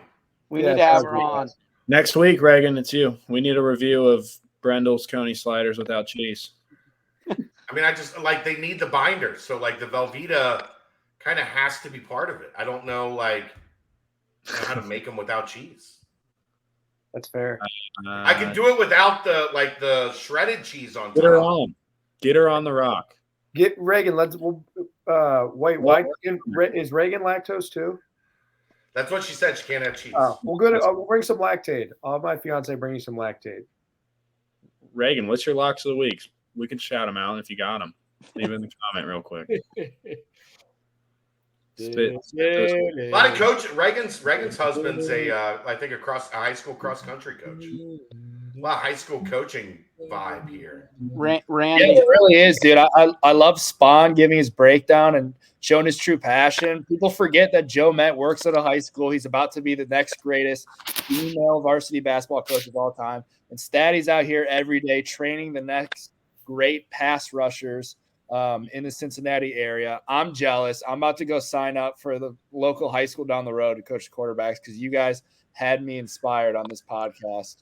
We need to have her on. Next week, Reagan, it's you. We need a review of Brendel's Coney sliders without cheese. I mean, I just they need the binder, so the Velveeta kind of has to be part of it. I don't know how to make them without cheese. That's fair. I can do it without the shredded cheese on top. Get her on. Get her on the rock. Get Reagan. Wait. Is Reagan lactose too? That's what she said. She can't have cheese. Oh, well, good. We'll bring some Lactaid. I'll have my fiance bring you some Lactaid. Reagan, what's your locks of the week? We can shout them out if you got them. Leave it in the comment real quick. Spit a lot of coach. Reagan's husband's I think a high school cross country coach. A lot of high school coaching vibe here. Randy. Yeah, it really is, dude. I love Spawn giving his breakdown and showing his true passion. People forget that Joe Met works at a high school. He's about to be the next greatest female varsity basketball coach of all time. And Statty's out here every day training the next great pass rushers in the Cincinnati area. I'm jealous. I'm about to go sign up for the local high school down the road to coach quarterbacks because you guys had me inspired on this podcast.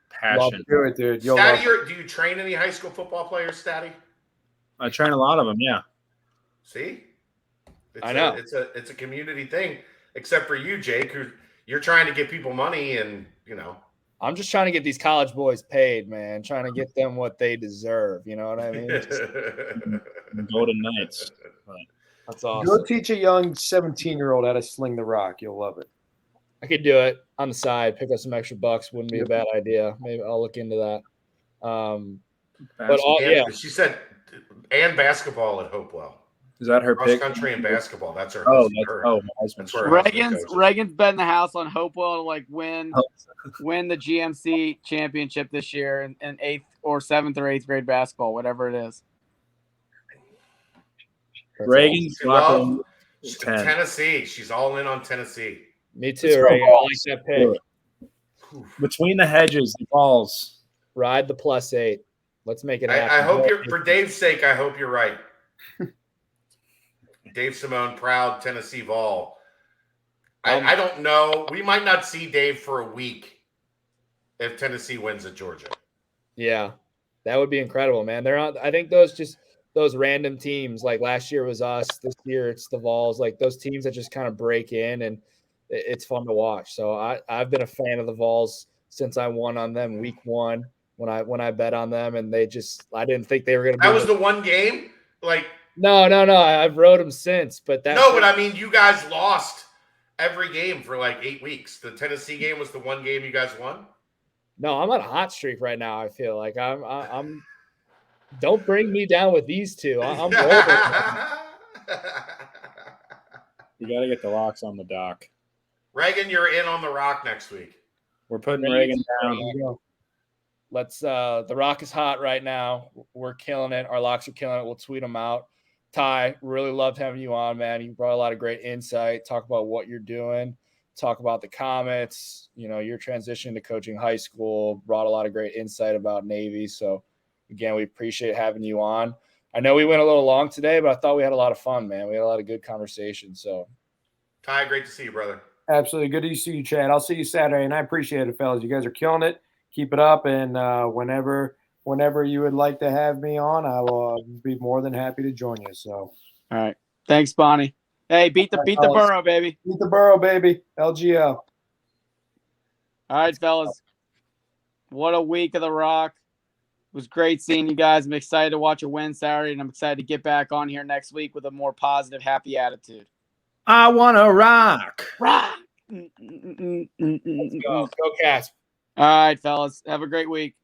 Passion. Do it, dude. Statty, do you train any high school football players, Statty? I train a lot of them, yeah. See? I know. It's a community thing, except for you, Jake, who you're trying to get people money and, I'm just trying to get these college boys paid, man. Trying to get them what they deserve. You know what I mean? Golden Knights. That's awesome. Go teach a young 17-year-old how to sling the rock. You'll love it. I could do it on the side. Pick up some extra bucks. Wouldn't be a bad idea. Maybe I'll look into that. She said, and basketball at Hopewell. Is that her cross pick? Country and basketball. That's her. Reagan's betting the house on Hopewell to win the GMC championship this year in 8th or 7th or 8th grade basketball, whatever it is. Reagan's Tennessee. She's all in on Tennessee. Me too, Reagan. I like that pick. Between the hedges, the balls. Ride the +8. Let's make it happen. I hope for Dave's sake, I hope you're right. Dave Simone, proud Tennessee Vol. I don't know. We might not see Dave for a week if Tennessee wins at Georgia. Yeah, that would be incredible, man. They're on. I think those random teams, like last year was us, this year it's the Vols, like those teams that just kind of break in, and it's fun to watch. So I've been a fan of the Vols since I won on them week 1 when I bet on them, and I didn't think they were going to. That was the one game, No. I've rode them since, but I mean, you guys lost every game for 8 weeks. The Tennessee game was the one game you guys won. No, I'm on a hot streak right now. I feel like I'm. Don't bring me down with these two. I'm rolling. You got to get the locks on the dock. Reagan, you're in on the rock next week. We're putting Reagan down. Let's. The rock is hot right now. We're killing it. Our locks are killing it. We'll tweet them out. Ty, really loved having you on, man. You brought a lot of great insight. Talk about what you're doing. Talk about the Comets. Your transition to coaching high school brought a lot of great insight about Navy. So, again, we appreciate having you on. I know we went a little long today, but I thought we had a lot of fun, man. We had a lot of good conversation. So, Ty, great to see you, brother. Absolutely. Good to see you, Chad. I'll see you Saturday, and I appreciate it, fellas. You guys are killing it. Keep it up, and whenever you would like to have me on, I will be more than happy to join you. So, all right. Thanks, Bonnie. Hey, beat the Burrow, baby. Beat the Burrow, baby. LGO. All right, fellas. What a week of the Rock. It was great seeing you guys. I'm excited to watch a win Saturday, and I'm excited to get back on here next week with a more positive, happy attitude. I want to rock. Rock. Let's go. Go Cats. All right, fellas. Have a great week.